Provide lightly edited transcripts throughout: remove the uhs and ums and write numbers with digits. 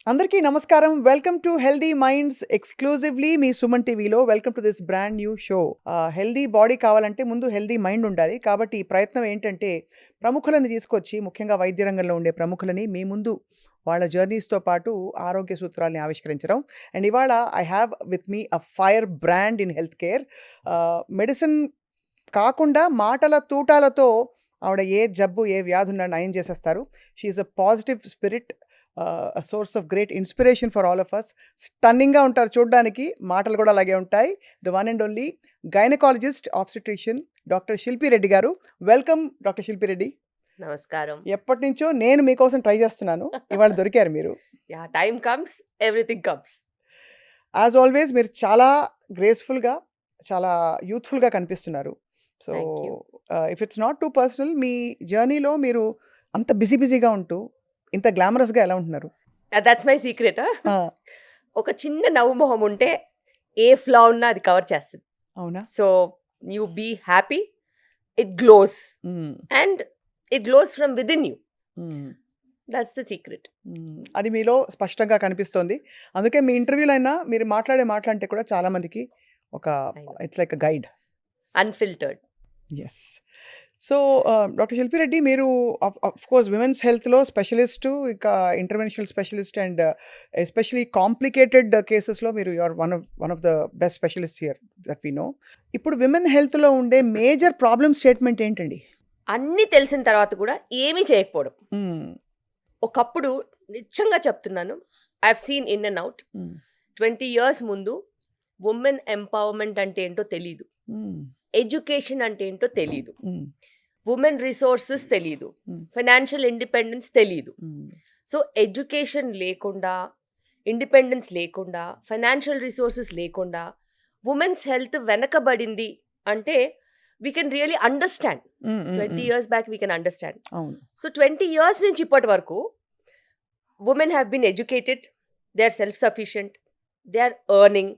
అందరికీ నమస్కారం. Welcome to healthy minds exclusively మీ సుమన్ టీవీలో. Welcome to this brand new show. Healthy body కావాలంటే ముందు హెల్దీ మైండ్ ఉండాలి. కాబట్టి ఈ ప్రయత్నం ఏంటంటే ప్రముఖులని తీసుకొచ్చి, ముఖ్యంగా వైద్య రంగంలో ఉండే ప్రముఖులని మీ ముందు వాళ్ళ జర్నీస్తో పాటు ఆరోగ్య సూత్రాల్ని ఆవిష్కరించడం. అండ్ ఇవాళ I have with me a fire brand in health care. Medicine కాకుండా మాటల తూటాలతో ఆవిడ ఏ జబ్బు ఏ వ్యాధి ఉన్నా నయం చేసేస్తారు. She is a positive spirit, a source of great inspiration for all of us. స్టన్నింగ్గా ఉంటారు చూడడానికి, మాటలు కూడా అలాగే ఉంటాయి. The one and only gynaecologist obstetrician doctor Shilpi Reddy గారు. Welcome doctor Shilpi Reddy. నమస్కారం. ఎప్పటి నుంచో నేను మీకోసం ట్రై చేస్తున్నాను, ఇవాళ దొరికారు మీరు. Yeah, time comes, everything comes. As always మీరు చాలా గ్రేస్ఫుల్గా, చాలా యూత్ఫుల్గా కనిపిస్తున్నారు. So Thank you. If it's not too personal, మీ జర్నీలో మీరు అంత బిజీగా ఉంటూ ఇంత గ్లామరస్గా ఎలా ఉంటున్నారు? That's my secret. ఒక చిన్న నవ్వు మొహం ఉంటే ఏ ఫ్లా ఉన్నా అది కవర్ చేస్తుంది. అవునా? So you be happy, it glows and it glows from within you. That's the secret. అది మీలో స్పష్టంగా కనిపిస్తోంది. అందుకే మీ ఇంటర్వ్యూలో అయినా మీరు మాట్లాడే మాటలంటే కూడా చాలా మందికి ఒక it's like a guide, unfiltered. Yes. So doctor Shilpi Reddy, మీరు ఆఫ్ కోర్స్ విమెన్స్ హెల్త్లో స్పెషలిస్టు, ఇక interventional specialist, and especially complicated కేసెస్లో మీరు you're one of the best specialist here that we know. ఇప్పుడు విమెన్ హెల్త్లో ఉండే మేజర్ ప్రాబ్లమ్ స్టేట్మెంట్ ఏంటండి? అన్నీ తెలిసిన తర్వాత కూడా ఏమీ చేయకపోవడం. ఒకప్పుడు నిజంగా చెప్తున్నాను, I have seen in and out. 20 years ముందు ఉమెన్ ఎంపవర్మెంట్ అంటే ఏంటో తెలీదు, ఎడ్యుకేషన్ అంటే ఏంటో తెలీదు, ఉమెన్ రిసోర్సెస్ తెలీదు, ఫైనాన్షియల్ ఇండిపెండెన్స్ తెలీదు. సో ఎడ్యుకేషన్ లేకుండా, ఇండిపెండెన్స్ లేకుండా, ఫైనాన్షియల్ రిసోర్సెస్ లేకుండా ఉమెన్స్ హెల్త్ వెనకబడింది అంటే we can really understand. 20 years back we can understand. So 20 years నుంచి ఇప్పటి వరకు women have been educated, they are self sufficient, they are earning,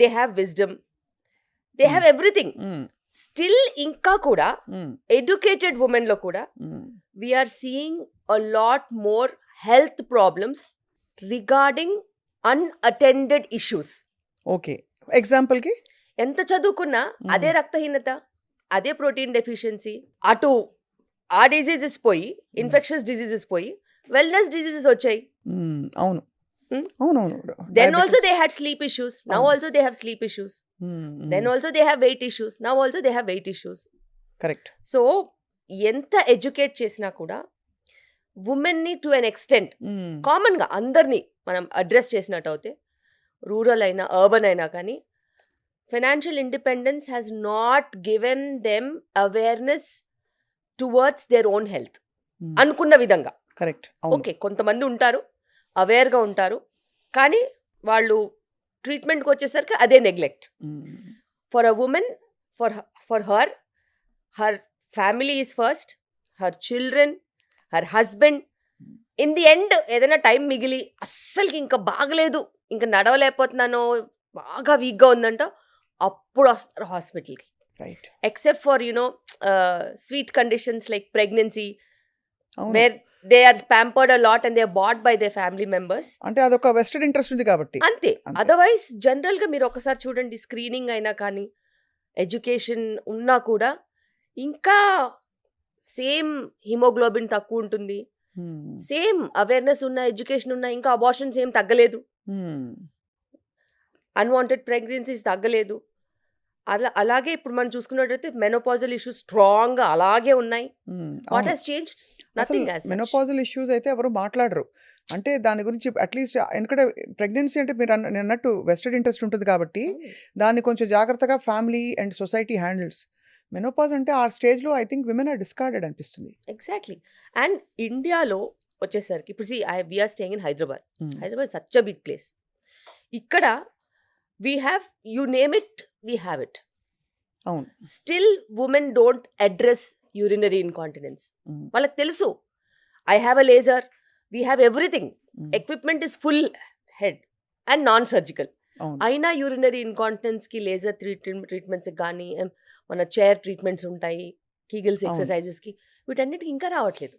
they have wisdom, they have everything. Still ఇంకా కూడా educated women లో కూడా we're seeing a lot more health problems regarding unattended issues. Okay, ఎగ్జాంపుల్కి ఎంత చదువుకున్నా అదే రక్తహీనత, అదే ప్రోటీన్ డెఫిషియన్సీ, అటు ఆ డిజీజెస్ పోయి ఇన్ఫెక్షన్స్ డిజీజెస్ పోయి వెల్నెస్ డిజీజెస్ వచ్చాయి. అవును అవునవును. Then also they had sleep issues. Now also they have sleep issues. Then also they have weight issues. Now also they have weight issues. Correct. So ఎంత educate చేసినా కూడా ఉమెన్ని to an extent కామన్గా అందరినీ మనం address చేసినట్టు అయితే, rural అయినా urban అయినా కానీ, financial independence has not given them awareness towards their own health అనుకున్న విధంగా. కరెక్ట్. ఓకే, కొంతమంది ఉంటారు అవేర్గా ఉంటారు, కానీ వాళ్ళు ట్రీట్మెంట్కి వచ్చేసరికి అదే neglect. For a women, for her family is first, her children, her husband. In the end ఏదైనా టైం మిగిలి అస్సలకి ఇంకా బాగలేదు, ఇంకా నడవలేకపోతున్నాను, బాగా వీక్గా ఉందంట, అప్పుడు వస్తారు హాస్పిటల్కి. Right. Except for sweet conditions like pregnancy, where they are pampered a lot and they are bought by their family members. అంటే అదొక వెస్టెడ్ ఇంట్రెస్ట్ ఉంది కాబట్టి అంతే. అదర్వైజ్ జనరల్గా మీరు ఒకసారి చూడండి, స్క్రీనింగ్ అయినా కానీ, ఎడ్యుకేషన్ ఉన్నా కూడా ఇంకా సేమ్ హిమోగ్లోబిన్ తక్కువ ఉంటుంది, సేమ్ అవేర్నెస్ ఉన్న, ఎడ్యుకేషన్ ఉన్న, ఇంకా అబార్షన్స్ ఏం తగ్గలేదు, అన్వాంటెడ్ ప్రెగ్నెన్సీస్ తగ్గలేదు. అలాగే ఇప్పుడు మనం చూసుకున్నట్టయితే మెనోపాజల్ ఇష్యూస్ స్ట్రాంగ్గా అలాగే ఉన్నాయి. What has changed? Nothing. Menopausal issues అయితే ఎవరు మాట్లాడరు. అంటే దాని గురించి అట్లీస్ట్, ఎందుకంటే ప్రెగ్నెన్సీ అంటే మీరు అన్నట్టు వెస్టెడ్ ఇంట్రెస్ట్ ఉంటుంది కాబట్టి దాన్ని కొంచెం జాగ్రత్తగా family and society handles. Menopause అంటే ఆ స్టేజ్లో I think women are discarded అనిపిస్తుంది. ఎగ్జాక్ట్లీ. అండ్ ఇండియాలో వచ్చేసరికి ఇప్పుడు we are staying in Hyderabad. Hyderabad such a big place. ఇక్కడ we have, you name it, we have it. అవును. Still women don't address urinary incontinence. వాళ్ళకి తెలుసు, I have a laser, we have everything, equipment is full head and non surgical. అయినా urinary ఇన్కాంటినెన్స్కి laser ట్రీట్మెంట్స్కి కానీ, మన chair treatments ఉంటాయి, Kegels ఎక్సర్సైజెస్కి, వీటన్నిటికి ఇంకా రావట్లేదు.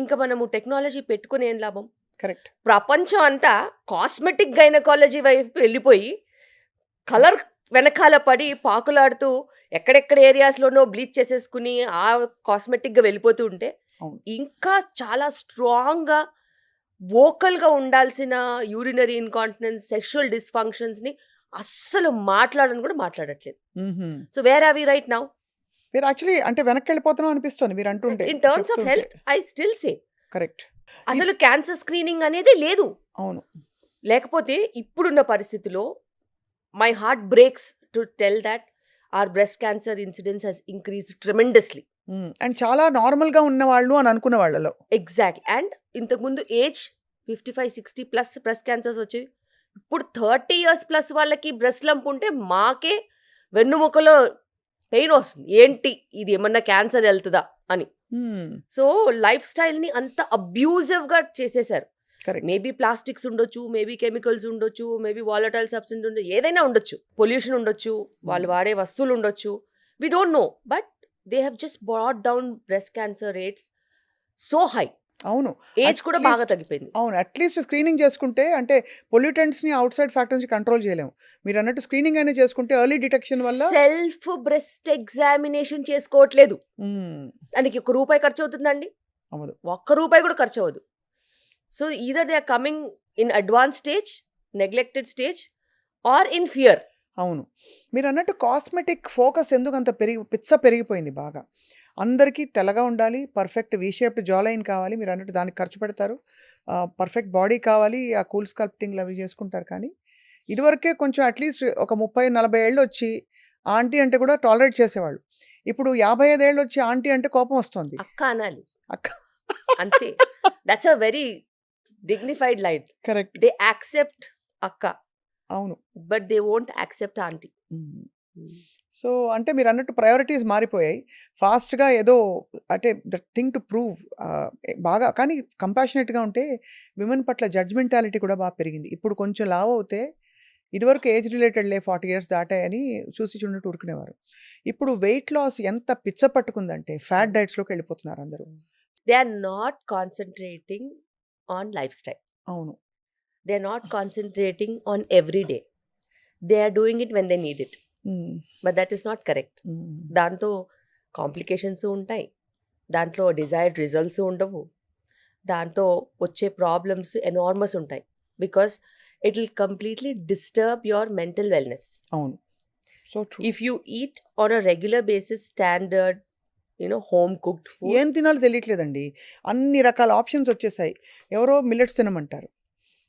ఇంకా మనము టెక్నాలజీ పెట్టుకుని ఏం లాభం? కరెక్ట్. ప్రపంచం అంతా కాస్మెటిక్ గైనకాలజీ వైపు వెళ్ళిపోయి కలర్ వెనకాల పడి పాకులాడుతూ ఎక్కడెక్కడ ఏరియాస్లోనో బ్లీచ్ చేసేసుకుని ఆ కాస్మెటిక్గా వెళ్ళిపోతూ ఉంటే అవును. ఇంకా చాలా స్ట్రాంగ్గా వోకల్గా ఉండాల్సిన యూరినరీ ఇన్కాంటినెన్స్, సెక్షువల్ డిస్ఫంక్షన్స్ని అస్సలు మాట్లాడని కూడా మాట్లాడట్లేదు. So where are we right now? మీరు యాక్చువల్లీ అంటే వెనక్కి వెళ్ళిపోతున్నాం అనిపిస్తుంది మీరు అంటుంటే. In terms of health I still say correct. అసలు క్యాన్సర్ స్క్రీనింగ్ అనేది లేదు. అవును. లేకపోతే ఇప్పుడున్న పరిస్థితిలో my heart breaks to tell that our breast cancer incidence has increased tremendously. And చాలా నార్మల్గా ఉన్న వాళ్ళు అని అనుకున్న వాళ్ళలో. ఎగ్జాక్ట్లీ. అండ్ ఇంతకుముందు ఏజ్ 55-60 ప్లస్ బ్రెస్ట్ క్యాన్సర్స్ వచ్చేవి. ఇప్పుడు 30 years ప్లస్ వాళ్ళకి బ్రెస్ట్ లంప్ ఉంటే మాకే వెన్నుముకలో పెయిన్ వస్తుంది. ఏంటి ఇది ఏమన్నా క్యాన్సర్ వెళ్తుందా అని. సో లైఫ్ స్టైల్ని అంత అబ్యూజివ్గా చేసేసారు. కరెక్ట్. మేబీ ప్లాస్టిక్స్ ఉండొచ్చు, మేబీ కెమికల్స్ ఉండొచ్చు, మేబీ వాలటైల్ సబ్స్టెన్స్ ఉండొచ్చు, ఏదైనా ఉండొచ్చు, పొల్యూషన్ ఉండొచ్చు, వాళ్ళు వాడే వస్తువులు ఉండొచ్చు, we don't know. But they have just brought down breast cancer rates so high. అవును. ఏజ్ కూడా At బాగా least- తగ్గిపోయింది. అవును. అట్లీస్ట్ స్క్రీనింగ్ చేసుకుంటే అంటే పొల్యూటెంట్స్ని అవుట్ సైడ్ ఫ్యాక్టర్స్ని కంట్రోల్ చేయలేము. మీరు అన్నట్టు స్క్రీనింగ్ అయినా చేసుకుంటే ఎర్లీ డిటెక్షన్ వల్ల. సెల్ఫ్ బ్రెస్ట్ ఎగ్జామినేషన్ చేసుకోవట్లేదు. మ్మ్. దానికి ₹1 ఖర్చు అవుతుందండి? అవ్వదు. ₹1 కూడా ఖర్చు అవ్వదు. So either they are coming in advance stage, neglected stage, or in fear. అవును. మీరు అన్నట్టు కాస్మెటిక్ ఫోకస్ ఎందుకు అంత పెరిగిపోయింది బాగా. అందరికీ తెల్లగా ఉండాలి, perfect we shaped jaw line కావాలి, మీరు అన్నట్టు దానికి ఖర్చు పెడతారు, పర్ఫెక్ట్ బాడీ కావాలి, ఆ కూల్ స్కల్ప్టింగ్లు అవి చేసుకుంటారు. కానీ ఇదివరకే కొంచెం అట్లీస్ట్ ఒక 30-40 ఏళ్ళు వచ్చి ఆంటీ అంటే కూడా టాలరేట్ చేసేవాళ్ళు. ఇప్పుడు 55 ఏళ్ళు వచ్చి ఆంటీ అంటే కోపం వస్తుంది. అక్క అనాలి అక్క. అంతే. That's a very dignified line. Correct. They accept అక్క, అవును. But they won't accept aunty. So అంటే మీరు అన్నట్టు ప్రయారిటీస్ మారిపోయాయి. ఫాస్ట్గా ఏదో అంటే ద థింగ్ టు ప్రూవ్ బాగా. కానీ కంపాషనేట్గా ఉంటే విమెన్ పట్ల జడ్జ్మెంటాలిటీ కూడా బాగా పెరిగింది. ఇప్పుడు కొంచెం లావ్ అవుతే ఇదివరకు ఏజ్ రిలేటెడ్లే 40 years దాటాయని చూసి చూడట్టు ఊరుకునేవారు. ఇప్పుడు వెయిట్ లాస్ ఎంత పిచ్చ పట్టుకుందంటే ఫ్యాట్ డైట్స్లోకి వెళ్ళిపోతున్నారు అందరూ. They are not concentrating on లైఫ్ స్టైల్. అవును. They are not concentrating on every day. They are doing it when they need it. But that is not correct. దాంతో కాంప్లికేషన్స్ ఉంటాయి, దాంట్లో డిజైర్డ్ రిజల్ట్స్ ఉండవు, దాంతో వచ్చే ప్రాబ్లమ్స్ ఎనార్మస్ ఉంటాయి. Because it will completely disturb your mental wellness. అవును. So true. If you eat on a regular basis standard home cooked food, ఏం తినాలో తెలియట్లేదండి. అన్ని రకాల ఆప్షన్స్ వచ్చేసాయి. ఎవరో మిల్లెట్స్ తినమంటారు,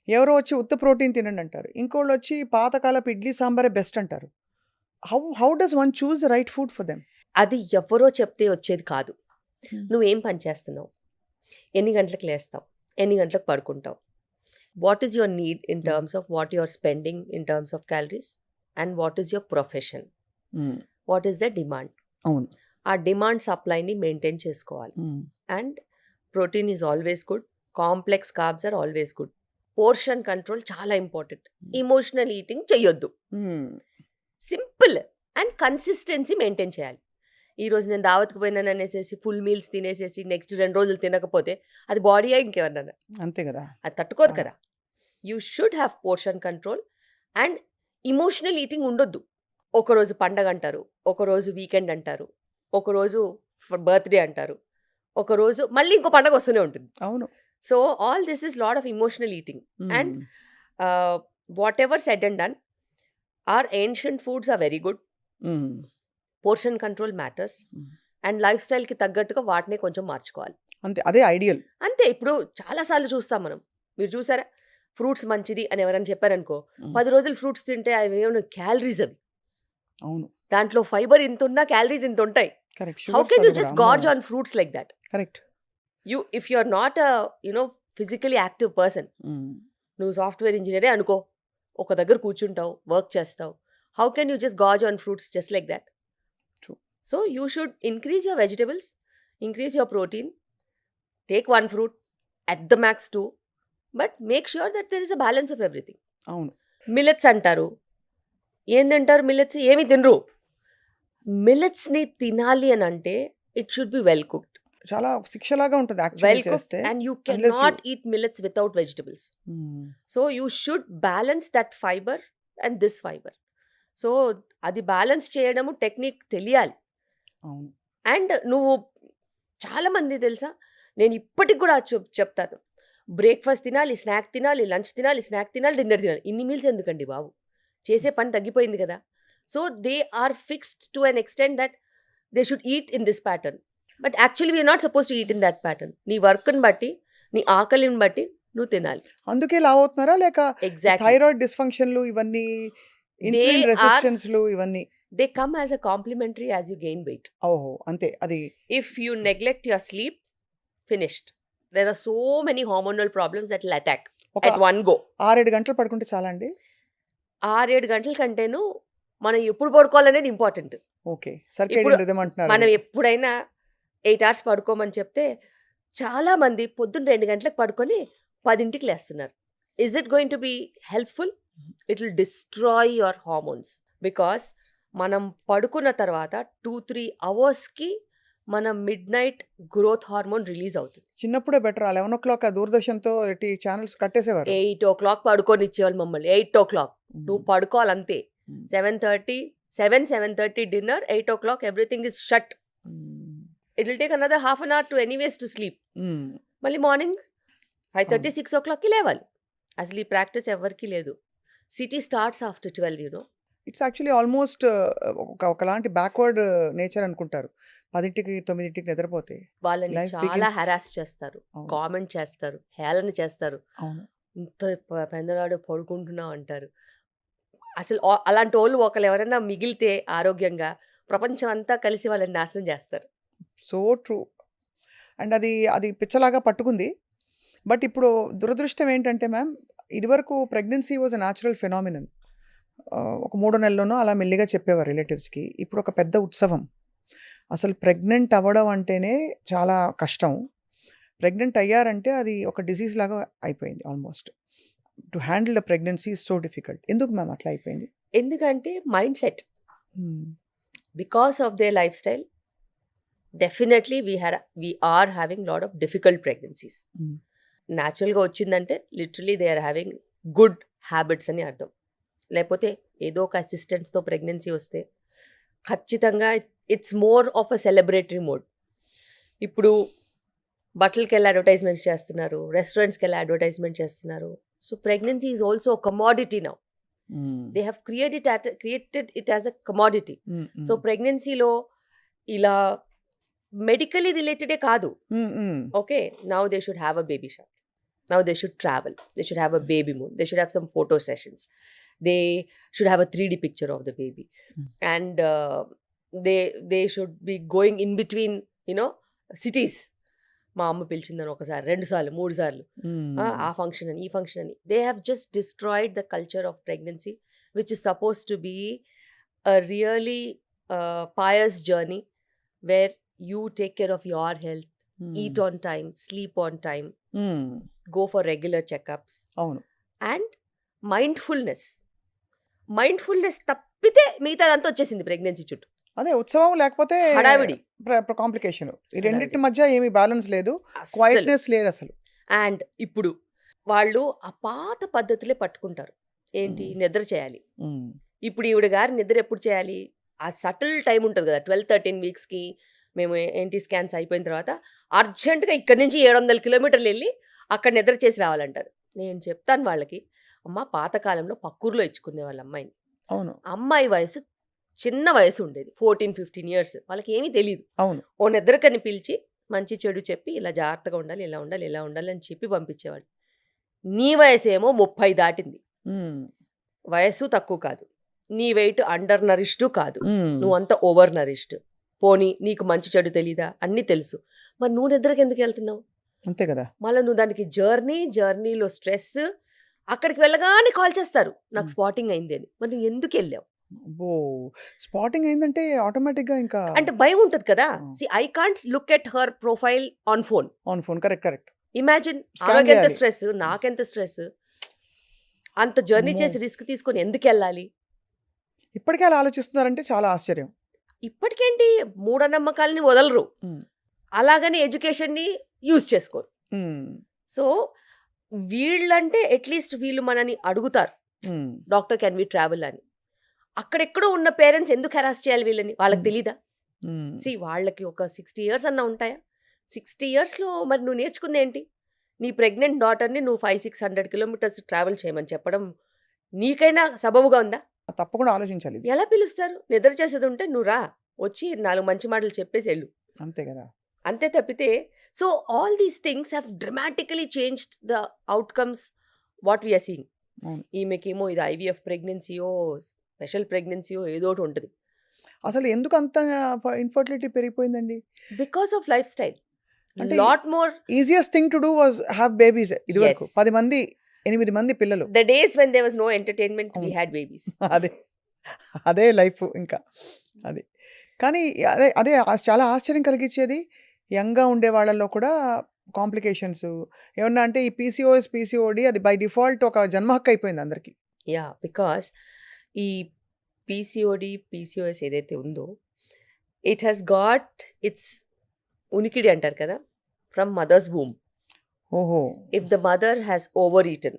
ఎవరో వచ్చి ఉత్త ప్రోటీన్ తినండి అంటారు, ఇంకోళ్ళు వచ్చి పాతకాలపు ఇడ్లీ సాంబారే బెస్ట్ అంటారు. How does one choose the right food for them? అది ఎవరో చెప్తే వచ్చేది కాదు. నువ్వేం పని చేస్తున్నావు, ఎన్ని గంటలకు లేస్తావు, ఎన్ని గంటలకు పడుకుంటావు, what is your need in terms of what you are spending in terms of calories, and what is your profession, what is the demand. అవును. ఆ డిమాండ్ సప్లైని మెయింటైన్ చేసుకోవాలి. And protein is always good, complex carbs are always good, portion control చాలా important, emotional eating చెయ్యొద్దు, simple and consistency maintain చేయాలి. ఈరోజు నేను దావత్కి పోయినాను అనేసి ఫుల్ మీల్స్ తినేసేసి నెక్స్ట్ 2 రోజులు తినకపోతే అది బాడీయా ఇంకేమన్నా? అంతే కదా. అది తట్టుకోదు కదా. You should have portion control and emotional eating ఉండొద్దు. ఒకరోజు పండగ అంటారు, ఒకరోజు వీకెండ్ అంటారు, ఒకరోజు బర్త్డే అంటారు, ఒకరోజు మళ్ళీ ఇంకో పండగ వస్తూనే ఉంటుంది. అవును. So all this is lot of emotional eating. And whatever said and done, our ancient foods are very good. Portion control matters. And life స్టైల్కి తగ్గట్టుగా వాటిని కొంచెం మార్చుకోవాలి. అంతే, అదే ఐడియల్. అంతే. ఇప్పుడు చాలాసార్లు చూస్తాం మనం, మీరు చూసారా, ఫ్రూట్స్ మంచిది అని ఎవరైనా చెప్పారనుకో, 10 రోజులు ఫ్రూట్స్ తింటే అవి ఏమైనా క్యాలరీస్ అవి. అవును. దాంట్లో ఫైబర్ ఇంత ఉన్నా క్యాలరీస్ ఇంత ఉంటాయి. Correct. How can you just gorge on fruits like that? Correct. If you are not physically active person, నువ్వు సాఫ్ట్వేర్ ఇంజనీరే అనుకో, ఒక దగ్గర కూర్చుంటావు, వర్క్ చేస్తావు, how can you just gorge on fruits just like that? True. So you should increase your vegetables, increase your protein, take 1 fruit, at the max 2, but make sure that there is a balance of everything. అవును. Millets అంటారు, ఏం తింటారు millets? ఏమి తినరు. మిల్లెట్స్ని తినాలి అని అంటే it should be well cooked. చాలా శిక్షలాగా ఉంటది యాక్చువల్లీ వెల్ కుక్డ్ చేస్తే. And you Unless cannot eat millets without vegetables. Hmm. So you should balance that fibre and this fibre. So అది బ్యాలెన్స్ చేయడము టెక్నిక్ తెలియాలి. అవును. అండ్ నువ్వు చాలా మంది తెలుసా, నేను ఇప్పటికి కూడా చెప్తాను, బ్రేక్ఫాస్ట్ తినాలి, స్నాక్ తినాలి, లంచ్ తినాలి, స్నాక్ తినాలి, డిన్నర్ తినాలి. ఇన్ని మీల్స్ ఎందుకండి బాబు, చేసే పని తగ్గిపోయింది కదా. So they are fixed to an extent that they should eat in this pattern. But actually we're not suppose to eat in that pattern. నీ వర్క్ని బట్టి, నీ ఆకలిని బట్టి నువ్వు తినాలి. అందుకే లావు అవుతున్నారా లేక ఎగ్జాక్ట్లీ. థైరాయిడ్ డిస్ఫంక్షన్లు ఇవన్నీ, ఇన్సులిన్ are- రెసిస్టెన్స్లు ఇవన్నీ? They come as a complementary as you gain weight. ఓహో, అంతే అది. If you neglect your sleep, finished. There are so many hormonal problems that will attack ఒక at one go. 6-7 గంటలు పడుకుంటే చాలా అండి? 6-7 గంటల కంటేను మనం ఎప్పుడు పడుకోవాలనేది ఇంపార్టెంట్. ఓకే, ఇప్పుడు సర్కేడియన్ రిథమ్ అంటున్నారు. మనం ఎప్పుడైనా 8 hours పడుకోమని చెప్తే చాలా మంది పొద్దున్న 2 గంటలకు పడుకొని 10ంటికి లేస్తున్నారు. Is it going to be helpful? It will destroy your hormones. Because మనం పడుకున్న తర్వాత 2-3 అవర్స్కి మన mid night growth hormone release అవుతుంది. చిన్నప్పుడే బెటర్. 11 o'clock దూరదర్శన్తో channels కట్టేసేవారు. 8 o'clock పడుకొని ఇచ్చేవాళ్ళు మమ్మల్ని. 8 o'clock నువ్వు పడుకోవాలంతే. 7:30 dinner, 8 o'clock everything is shut. It will take another half an hour to anyways to sleep. మళ్ళీ మార్నింగ్ 5:30, 6 o'clockకి లేవాలి. అసలు ఈ ప్రాక్టీస్ ఎవరికి లేదు. City starts after 12, you know. It's actually almost ఒకలాంటి బ్యాక్వర్డ్ నేచర్ అనుకుంటారు. 10ంటికి 9ంటికి నిద్రపోతే వాళ్ళని Life చాలా begins. హెరాస్ చేస్తారు, అవును. కామెంట్ చేస్తారు, హేళన చేస్తారు. అవును. ఇంత పెందలాడు పడుకుంటున్నావు అంటారు. అసలు అలాంటి వాళ్ళు ఒకళ్ళు ఎవరైనా మిగిలితే ఆరోగ్యంగా ప్రపంచం అంతా కలిసి వాళ్ళని నాశనం చేస్తారు. So true. అండ్ అది అది పిచ్చలాగా పట్టుకుంది. బట్ ఇప్పుడు దురదృష్టం ఏంటంటే మ్యామ్, ఇదివరకు pregnancy was a natural phenomenon. ఒక 3 నెలల్లోనో అలా మెల్లిగా చెప్పేవారు రిలేటివ్స్కి. ఇప్పుడు ఒక పెద్ద ఉత్సవం. అసలు ప్రెగ్నెంట్ అవ్వడం అంటేనే చాలా కష్టం. ప్రెగ్నెంట్ అయ్యారంటే అది ఒక డిసీజ్ లాగా అయిపోయింది almost. To handle the pregnancy is so difficult. ఎందుకు మ్యామ్ అట్లా అయిపోయింది? ఎందుకంటే mindset, because of the lifestyle, definitely we are having lot of difficult pregnancies. న్యాచురల్గా వచ్చిందంటే literally they are having good habits అని అర్థం. లేకపోతే ఏదో ఒక అసిస్టెంట్స్తో ప్రెగ్నెన్సీ వస్తే ఖచ్చితంగా it's more of a celebratory mode. ఇప్పుడు బట్టలకి వెళ్ళి అడ్వర్టైజ్మెంట్స్ చేస్తున్నారు, రెస్టారెంట్స్కి వెళ్ళి అడ్వర్టైజ్మెంట్ చేస్తున్నారు. So pregnancy is also a commodity now. They have created it as a commodity. So ప్రెగ్నెన్సీలో ఇలా మెడికలీ రిలేటెడే కాదు. Okay, now they should have a baby shower, now they should travel, they should have a baby moon, they should have some photo sessions, they should have a 3D picture of the baby, and they should be going in between you know cities. మా అమ్మ పిలిచిందని ఒకసారి, 2 సార్లు, 3 సార్లు, ఆ function అని, ఈ function అని. They have just destroyed the culture of pregnancy, which is suppose to be a really pious journey where you take care of your health, eat on time, sleep on time, go for regular checkups, అవును. and mindfulness. Mindfulness తప్పితే మిగతాదంతా వచ్చేసింది pregnancy చుట్టూ. అదే ఉత్సవం లేకపోతే హడావిడి complication. ఈ హడావిడి. రెండింటి మధ్య ఏమీ బ్యాలెన్స్ లేదు, అస్సలు. క్వైట్నెస్ లేదు అసలు. అండ్ ఇప్పుడు వాళ్ళు ఆ పాత పద్ధతులే పట్టుకుంటారు. ఏంటి, నిద్ర చేయాలి. ఇప్పుడు ఈవిడ గారి నిద్ర ఎప్పుడు చేయాలి? ఆ సటిల్ టైం ఉంటుంది కదా, 12-13 వీక్స్కి మేము ఎన్టీ స్కాన్స్ అయిపోయిన తర్వాత అర్జెంటుగా ఇక్కడి నుంచి 700 కిలోమీటర్లు వెళ్ళి అక్కడ నిద్ర చేసి రావాలంటారు. నేను చెప్తాను వాళ్ళకి, అమ్మ పాతకాలంలో పక్కూరులో ఇచ్చుకునే వాళ్ళ అమ్మాయిని. అవును. అమ్మాయి వయసు చిన్న వయసు ఉండేది, 14-15 years. వాళ్ళకి ఏమీ తెలియదు. అవును. ఓ నిద్రకని పిలిచి మంచి చెడు చెప్పి ఇలా జాగ్రత్తగా ఉండాలి, ఇలా ఉండాలి, ఇలా ఉండాలి అని చెప్పి పంపించేవాళ్ళు. నీ వయసు ఏమో 30 దాటింది. వయసు తక్కువ కాదు, నీ వెయిట్ అండర్ నరిష్డ్ కాదు, నువ్వంతా ఓవర్ నరిష్డ్. పోనీ నీకు మంచి చెడు తెలీదా? అన్నీ తెలుసు. మరి నువ్వు నిద్రకి ఎందుకు వెళ్తున్నావు? అంతే కదా. మళ్ళీ నువ్వు దానికి జర్నీలో స్ట్రెస్, అక్కడికి వెళ్ళగానే కాల్ చేస్తారు నాకు స్పాటింగ్ అయింది అని. మరి నువ్వు ఎందుకు వెళ్ళావు? స్పాటింగ్ అయిందంటే ఆటోమేటిక్గా ఇంకా అంటే భయం ఉంటుంది కదా. See I can't look at her profile on phone. Correct. Imagine, Scan ఆమెకెంత చేయాలి. స్ట్రెస్, నాకెంత స్ట్రెస్. అంత జర్నీ అమ్మో. చేసి రిస్క్ తీసుకొని ఎందుకు వెళ్ళాలి? ఇప్పటికే అలా ఆలోచిస్తున్నారంటే చాలా ఆశ్చర్యం. ఇప్పటికేంటి, మూఢనమ్మకాలని వదలరు. అలాగని ఎడ్యుకేషన్ని యూజ్ చేసుకోరు. ఉమ్, సో వీళ్ళంటే అట్లీస్ట్ వీళ్ళు మనని అడుగుతారు, ఉమ్, డాక్టర్ కెన్ వి ట్రావెల్ అని. అక్కడెక్కడో ఉన్న పేరెంట్స్ ఎందుకు హెరాస్ చేయాలి వీళ్ళని, వాళ్ళకి Hmm. తెలీదా? ఉమ్, వాళ్ళకి ఒక 60 ఇయర్స్ అన్నా ఉంటాయా? 60 ఇయర్స్లో మరి నువ్వు నేర్చుకుంది ఏంటి? నీ ప్రెగ్నెంట్ డాటర్ని నువ్వు 500-600 కిలోమీటర్స్ ట్రావెల్ చేయమని చెప్పడం నీకైనా సబబుగా ఉందా? తప్పకుండా ఆలోచించాలి ఇది. ఎలా పిలుస్తారు? నిద్ర చేసేది ఉంటే నువ్వు రా, వచ్చి 4 మంచి మాటలు చెప్పేసి వెళ్ళు, అంతే కదా. అంతే తప్పితే. So all these things have dramatically changed the outcomes what we're seeing. అవును. ఈమెకేమో ఇది ఐవీఎఫ్ ప్రెగ్నెన్సీయో స్పెషల్ ప్రెగ్నెన్సీయో ఏదో ఒకటి ఉంటుంది. అసలు ఎందుకు అంత ఇన్ఫర్టిలిటీ పెరిగిపోయిందండి? బికాస్ ఆఫ్ లైఫ్ స్టైల్. అంటే lot more easiest thing to do was have babies. ఇదివరకు Yes. 10 మంది 8 మంది పిల్లలు. The days when there was no entertainment we అవును. Had babies. అదే అదే లైఫ్ ఇంకా అది. కానీ అదే అదే చాలా ఆశ్చర్యం కలిగించేది, యంగ్గా ఉండే వాళ్ళల్లో కూడా కాంప్లికేషన్స్ ఏమన్నా అంటే ఈ పీసీఓఎస్ పీసీఓడి అది బై డిఫాల్ట్ ఒక జన్మ హక్కు అయిపోయింది అందరికి. యా, బికాస్ ఈ పీసీఓడి పీసీఓఎస్ ఏదైతే ఉందో ఇట్ హ్యాస్ గాట్ ఇట్స్ ఉనికిడి అంటారు కదా ఫ్రమ్ మదర్స్ వూమ్. ఓహో. If the mother has overeaten,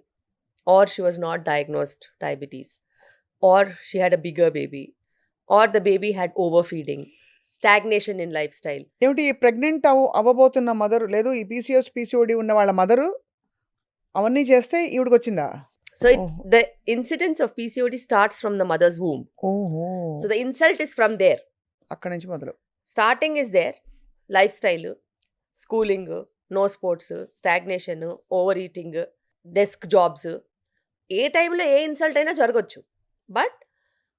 or she was not diagnosed diabetes, or she had a bigger baby, or the baby had overfeeding, stagnation in lifestyle. ఏమిటి ఈ pregnant అవ్వబోతున్న mother లేదు ఈ PCS PCOD ఉన్న వాళ్ళ mother అవన్నీ చేస్తే ఈవిడికి వచ్చిందా? So Oh. the incidence of PCOD starts from the mother's womb. ఓహో. So the insult is from there. అక్కడి నుంచి మొదలు. Starting is there, lifestyle, schooling, no sports, stagnation, overeating, desk jobs. ఏ టైంలో ఏ ఇన్సల్ట్ అయినా జరగచ్చు. But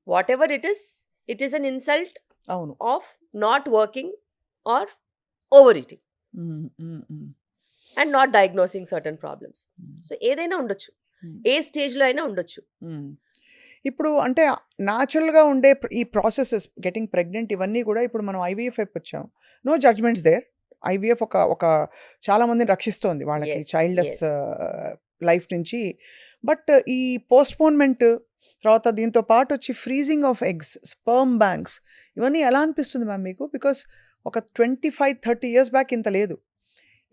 whatever it is an insult అవును. Of not working or overeating um, um, um, and not diagnosing certain problems. Um, so ఏదైనా ఉండొచ్చు, ఉమ్. ఏ స్టేజ్లో అయినా ఉండొచ్చు. మ్మ్. ఇప్పుడు అంటే న్యాచురల్గా ఉండే ఈ ప్రాసెసెస్ గెటింగ్ ప్రెగ్నెంట్ ఇవన్నీ కూడా ఇప్పుడు మనం ఐవీఎఫ్ వైపు వచ్చాం. No judgements there. ఐవీఎఫ్ ఒక ఒక చాలా మందిని రక్షిస్తోంది వాళ్ళకి Yes, చైల్డ్లెస్ yes. లైఫ్ నుంచి. బట్ ఈ పోస్ట్పోన్మెంట్ తర్వాత దీంతో పాటు వచ్చి freezing of eggs, sperm banks ఇవన్నీ ఎలా అనిపిస్తుంది మ్యామ్ మీకు? బికాస్ ఒక 25-30 ఇయర్స్ బ్యాక్ ఇంత లేదు.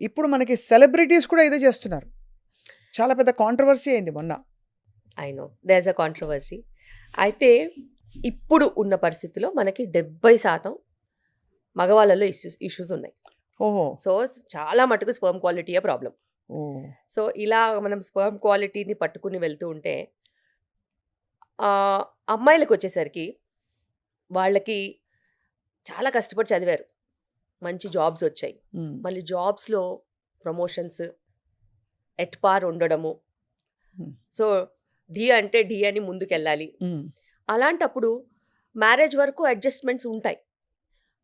ఇప్పుడు మనకి సెలబ్రిటీస్ కూడా ఇదే చేస్తున్నారు. చాలా పెద్ద కాంట్రవర్సీ అయింది మొన్న. I know there is a controversy. అయితే ఇప్పుడు ఉన్న పరిస్థితిలో మనకి 70% మగవాళ్ళలో ఇష్యూస్ ఉన్నాయి. ఓహో. సో చాలా మటుకు స్పర్మ్ క్వాలిటీయే ప్రాబ్లం. ఓ. సో ఇలా మనం స్పర్మ్ క్వాలిటీని పట్టుకుని వెళ్తూ ఉంటే అమ్మాయిలకు వచ్చేసరికి వాళ్ళకి చాలా కష్టపడి చదివారు, మంచి జాబ్స్ వచ్చాయి, మ్మ్. మళ్ళీ జాబ్స్లో ప్రమోషన్స్ ఎట్పార్ ఉండడము. Hmm. సో డి అంటే డి అని ముందుకెళ్ళాలి. మ్మ్. అలాంటప్పుడు మ్యారేజ్ వరకు అడ్జస్ట్మెంట్స్ ఉంటాయి.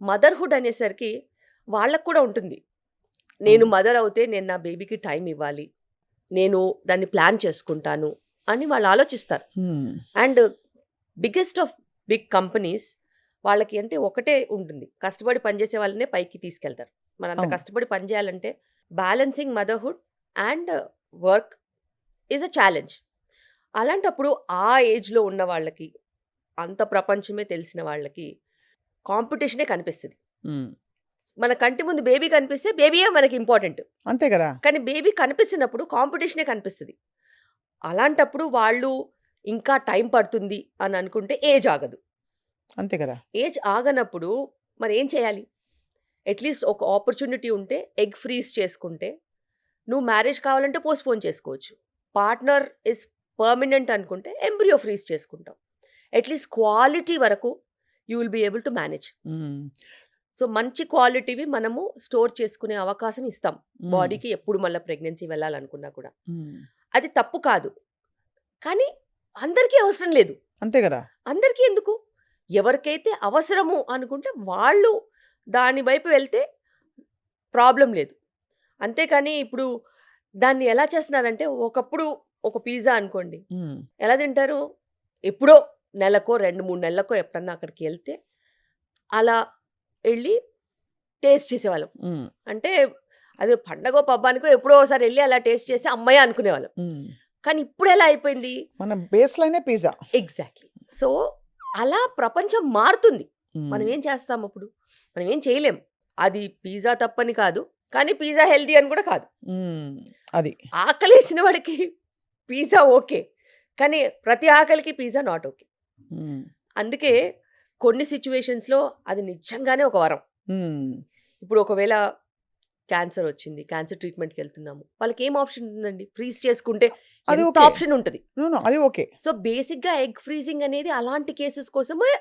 మదర్హుడ్ అనేసరికి వాళ్ళకు కూడా ఉంటుంది, నేను అవును. మదర్ అవుతే నేను నా బేబీకి టైం ఇవ్వాలి, నేను దాన్ని ప్లాన్ చేసుకుంటాను అని వాళ్ళు ఆలోచిస్తారు. Hmm. And biggest of big companies వాళ్ళకి అంటే ఒకటే ఉంటుంది, కష్టపడి పనిచేసే వాళ్ళనే పైకి తీసుకెళ్తారు. మన అంత అవును. కష్టపడి పనిచేయాలంటే balancing motherhood and work is a challenge. అలాంటప్పుడు ఆ ఏజ్లో ఉన్న వాళ్ళకి, అంత ప్రపంచమే తెలిసిన వాళ్ళకి కాంపిటీషనే కనిపిస్తుంది. మ్మ్. మన కంటి ముందు బేబీ కనిపిస్తే బేబీయే మనకి ఇంపార్టెంట్, అంతే కదా. కానీ బేబీ కనిపించినప్పుడు కాంపిటీషనే కనిపిస్తుంది. అలాంటప్పుడు వాళ్ళు ఇంకా టైం పడుతుంది అని అనుకుంటే ఏజ్ ఆగదు. అంతే కదా. ఏజ్ ఆగనప్పుడు మరి ఏం చేయాలి? అట్లీస్ట్ ఒక ఆపర్చునిటీ ఉంటే ఎగ్ ఫ్రీజ్ చేసుకుంటే, నువ్వు మ్యారేజ్ కావాలంటే పోస్ట్పోన్ చేసుకోవచ్చు. పార్ట్నర్ ఇస్ పర్మనెంట్ అనుకుంటే ఎంబ్రియో ఫ్రీజ్ చేసుకుంటాం. అట్లీస్ట్ క్వాలిటీ వరకు you will be able to manage. Hmm. So మంచి క్వాలిటీవి మనము స్టోర్ చేసుకునే అవకాశం ఇస్తాం మ్మ్. బాడీకి, ఎప్పుడు మళ్ళీ ప్రెగ్నెన్సీ వెళ్ళాలనుకున్నా కూడా. మ్మ్. అది తప్పు కాదు, కానీ అందరికీ అవసరం లేదు. అంతే కదా. అందరికీ ఎందుకు? ఎవరికైతే అవసరము అనుకుంటే వాళ్ళు దాని వైపు వెళ్తే ప్రాబ్లం లేదు. అంతేకాని ఇప్పుడు దాన్ని ఎలా చేస్తున్నారంటే, ఒకప్పుడు ఒక పిజ్జా అనుకోండి, మ్మ్. ఎలా తింటారు? ఎప్పుడో నెలకో 2-3 నెలలకో ఎప్పుడన్నా అక్కడికి వెళ్తే అలా వెళ్ళి టేస్ట్ చేసేవాళ్ళం. మ్మ్. అంటే అది పండగో పబ్బానికో ఎప్పుడో ఒకసారి వెళ్ళి అలా టేస్ట్ చేసి అమ్మాయి అనుకునేవాళ్ళం. మ్మ్. కానీ ఇప్పుడు ఎలా అయిపోయింది? మన బేస్ లైనే పిజ్జా. ఎగ్జాక్ట్లీ. సో అలా ప్రపంచం మారుతుంది. మ్మ్. మనం ఏం చేస్తాం అప్పుడు? మనం ఏం చేయలేం. అది పిజ్జా తప్పని కాదు, కానీ పిజ్జా హెల్తీ అని కూడా కాదు. అది. ఆకలేసిన వాడికి పిజ్జా ఓకే. కానీ ప్రతి ఆకలికి పిజ్జా నాట్ ఓకే. అందుకే కొన్ని సిట్యుయేషన్స్‌లో అది నిజంగానే ఒక వరం. ఇప్పుడు ఒకవేళ క్యాన్సర్ వచ్చింది. క్యాన్సర్ ట్రీట్మెంట్‌కి వెళ్తున్నాము. వాళ్ళకి ఏం ఆప్షన్ ఉందండి? ఫ్రీజ్ చేసుకుంటే అది ఎంత ఓకే. ఆప్షన్ ఉంటది. నో. అది ఓకే. సో, బేసిక్‌గా ఎగ్ ఫ్రీజింగ్ అనేది అలాంటి కేసెస్ కోసమే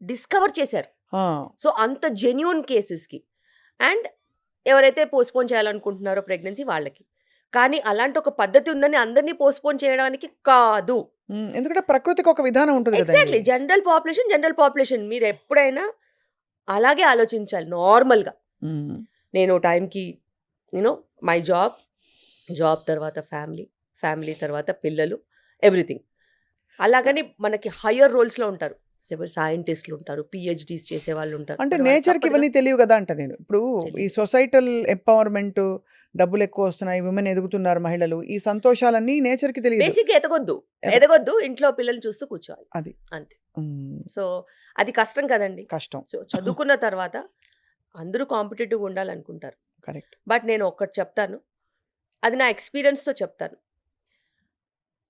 డిస్కవర్ చేశారు. ఆ! సో, అంత జెన్యూన్ కేసెస్‌కి. అండ్ ఎవరైతే పోస్ట్‌పోన్ చేయాలనుకుంటున్నారో ప్రెగ్నెన్సీ వాళ్ళకి. కానీ అలాంటి ఒక పద్ధతి ఉందని అందరిని పోస్ట్‌పోన్ చేయడానికి కాదు. ఎందుకంటే ప్రకృతికి ఒక విధానం ఉంటుంది ఎగ్జాక్ట్‌లీ. కదండీ. జనరల్ పాపులేషన్ మీరెప్పుడైనా అలాగే ఆలోచించాలి నార్మల్‌గా. నేను టైంకి మై జాబ్ తర్వాత ఫ్యామిలీ తర్వాత పిల్లలు, ఎవ్రీథింగ్. అలాగని మనకి హయ్యర్ రోల్స్‌లో ఉంటారు. సైంటిస్టులు ఉంటారు, పీహెచ్‌డీస్ చేసేవాళ్ళు ఉంటారు. అంటే మరి వాళ్ళకి నేచర్‌కి తప్పదుగా. ఇవన్నీ తెలియవు కదా అంట నేను. ఇప్పుడు ఈ తెలీదు. సొసైటల్ ఎంపవర్‌మెంట్, డబ్బులు ఎక్కువ వస్తున్నాయి, విమెన్ ఎదుగుతున్నారు మహిళలు. ఈ సంతోషాలన్నీ నేచర్‌కి తెలియదు. బేసిక్‌గా ఎదగొద్దు. ఇంట్లో పిల్లల్ని చూస్తూ కూర్చోవాలి. అది. అంతే. హ్మ్. సో, అది కష్టం కదండీ. కష్టం. సో, చదువుకున్న తర్వాత అందరూ కాంపిటీటివ్‌గా ఉండాలనుకుంటారు. కరెక్ట్. బట్ నేను ఒక్కటి చెప్తాను. అది నా ఎక్స్‌పీరియన్స్‌తో చెప్తాను.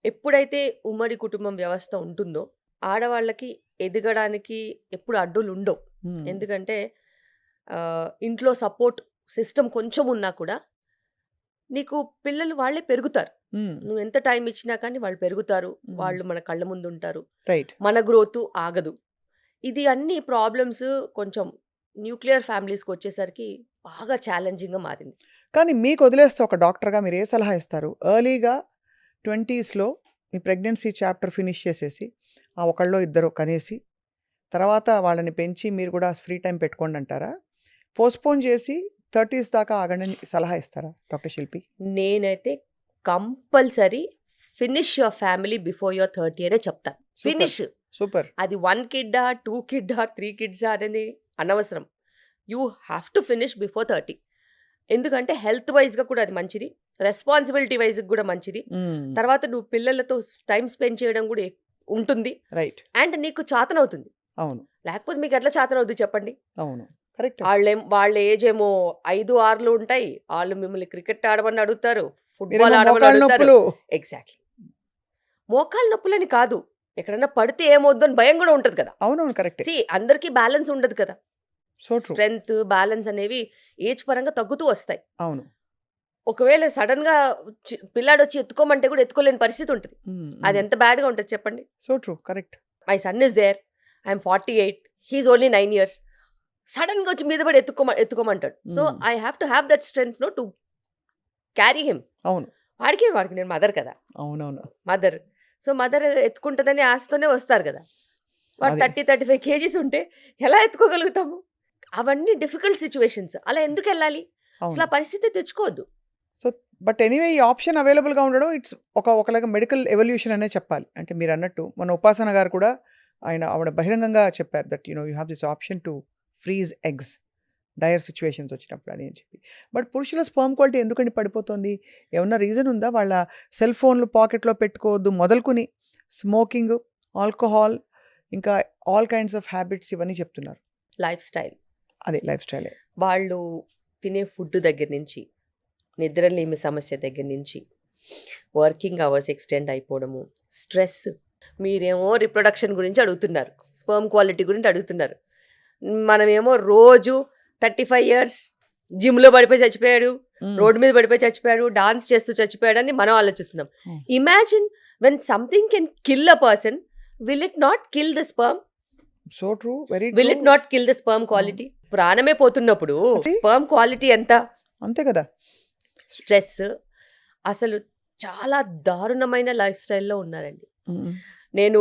ఎప్పుడైతే ఉమ్మడి కుటుంబం వ్యవస్థ ఉంటుందో, ఆడవాళ్ళకి ఎదగడానికి ఎప్పుడు అడ్డులుండవు. ఎందుకంటే ఇంట్లో సపోర్ట్ సిస్టమ్ కొంచెం ఉన్నా కూడా నీకు పిల్లలు వాళ్ళే పెరుగుతారు. నువ్వు ఎంత టైం ఇచ్చినా కానీ వాళ్ళు పెరుగుతారు. వాళ్ళు మన కళ్ళ ముందు ఉంటారు. రైట్. మన గ్రోత్ ఆగదు. ఇది అన్ని ప్రాబ్లమ్స్ కొంచెం న్యూక్లియర్ ఫ్యామిలీస్‌కి వచ్చేసరికి బాగా ఛాలెంజింగ్‌గా మారింది. కానీ మీకు వదిలేస్తే ఒక డాక్టర్‌గా మీరు ఏ సలహా ఇస్తారు? ఎర్లీగా 20స్‌లో మీ ప్రెగ్నెన్సీ చాప్టర్ ఫినిష్ చేసేసి, ఆ ఒకళ్ళో ఇద్దరో కనేసి, తర్వాత వాళ్ళని పెంచి మీరు కూడా ఫ్రీ టైమ్ పెట్టుకోండి అంటారా? పోస్ట్‌పోన్ చేసి 30స్ దాకా ఆగండి అని సలహా ఇస్తారా డాక్టర్ శిల్పి? నేనైతే compulsory finish your family before your 30 అనే చెప్తాను. సూపర్. ఫినిష్. సూపర్. అది 1 కిడ్డా, 2 కిడ్డా, 3 కిడ్సా అనేది అనవసరం. You have to finish before 30. ఎందుకంటే హెల్త్ వైస్‌గా కూడా అది మంచిది. రెస్పాన్సిబిలిటీ వైస్‌గా కూడా మంచిది. తర్వాత నువ్వు పిల్లలతో టైమ్ స్పెండ్ చేయడం కూడా ఉంటుంది. రైట్. అండ్ నీకు చాతనవుతుంది. అవును. లేకపోతే మీకు ఎట్లా చాతనవుద్ది చెప్పండి? అవును. కరెక్ట్. వాళ్ళ ఏజ్ ఏమో 5, 6లు ఉంటాయి. వాళ్ళు మిమ్మల్ని క్రికెట్ ఆడమని అడుగుతారు. ఫుట్బాల్ మీరేమో ఆడమని మోకాళ్ళ అడుగుతారు. నొప్పులు. ఎగ్జాక్ట్‌లీ. మోకాళ్ళ నొప్పులని కాదు. ఎక్కడన్నా పడితే ఏమవుద్దో అని భయం కూడా ఉంటది కదా! అవునవును. కరెక్టే. అందరికీ బ్యాలెన్స్ ఉండదు కదా! So true. స్ట్రెంగ్త్, బ్యాలెన్స్ అనేవి ఏజ్ పరంగా తగ్గుతూ వస్తాయి. అవును. ఒకవేళ సడెన్‌గా పిల్లాడొచ్చి ఎత్తుకోమంటే కూడా ఎత్తుకోలేని పరిస్థితి ఉంటది. అది ఎంత బ్యాడ్‌గా ఉంటది చెప్పండి? So true. Correct. My son is there. I am 48. He is only 9 years. సడెన్‌గా వచ్చి మీద పడి ఎత్తుకోమంటాడు. So, I have to have that strength to carry him. అవును. వాడికి నేను మదర్ కదా! అవునవును. మదర్. సో, మదర్ ఎత్తుకుంటదని ఆశతోనే వస్తారు కదా! వాడు అది. 30, 35 కేజీస్ ఉంటే ఎలా ఎత్తుకోగలుగుతాము? అవన్నీ డిఫికల్ట్ సిట్యుయేషన్స్. అలా ఎందుకెళ్ళాలి? అసలు ఆ అవును. పరిస్థితి తెచ్చుకోవద్దు. సో బట్ ఎనీవే ఈ ఆప్షన్ అవైలబుల్‌గా ఉండడం ఇట్స్ ఒకలాగా మెడికల్ ఎవల్యూషన్ అనే చెప్పాలి. అంటే మీరన్నట్టు మన ఉపాసన గారు కూడా ఆవిడ బహిరంగంగా చెప్పారు that you have this option to freeze eggs dire situations వచ్చినప్పుడు అని చెప్పి. బట్ పురుషుల స్పర్మ్ క్వాలిటీ ఎందుకండి పడిపోతుంది? ఏమన్నా రీజన్ ఉందా? వాళ్ళ సెల్ ఫోన్లు పాకెట్‌లో పెట్టుకోవద్దు మొదలుకొని స్మోకింగ్, ఆల్కహాల్, ఇంకా ఆల్ కైండ్స్ ఆఫ్ హ్యాబిట్స్ ఇవన్నీ చెప్తున్నారు. Life style. అదే లైఫ్ స్టైలే. వాళ్ళు తినే ఫుడ్ దగ్గర నుంచి, నిద్రలేమి సమస్య దగ్గర నుంచి, వర్కింగ్ అవర్స్ ఎక్స్టెండ్ అయిపోవడము, స్ట్రెస్. మీరేమో రిప్రొడక్షన్ గురించి అడుగుతున్నారు. స్పర్మ్ క్వాలిటీ గురించి అడుగుతున్నారు. మనమేమో రోజు 35 ఇయర్స్ జిమ్‌లో పడిపోయి చచ్చిపోయాడు, రోడ్డు మీద పడిపోయి చచ్చిపోయాడు, డాన్స్ చేస్తూ చచ్చిపోయాడని మనం ఆలోచిస్తున్నాం. Imagine when something can kill a person, will it not kill the sperm? So true. Very will it not kill the sperm quality? ప్రాణమే పోతున్నప్పుడు స్పర్మ్ క్వాలిటీ ఎంత? అంతే కదా. స్ట్రెస్. అసలు చాలా దారుణమైన లైఫ్ స్టైల్‌లో ఉన్నారండి. నేను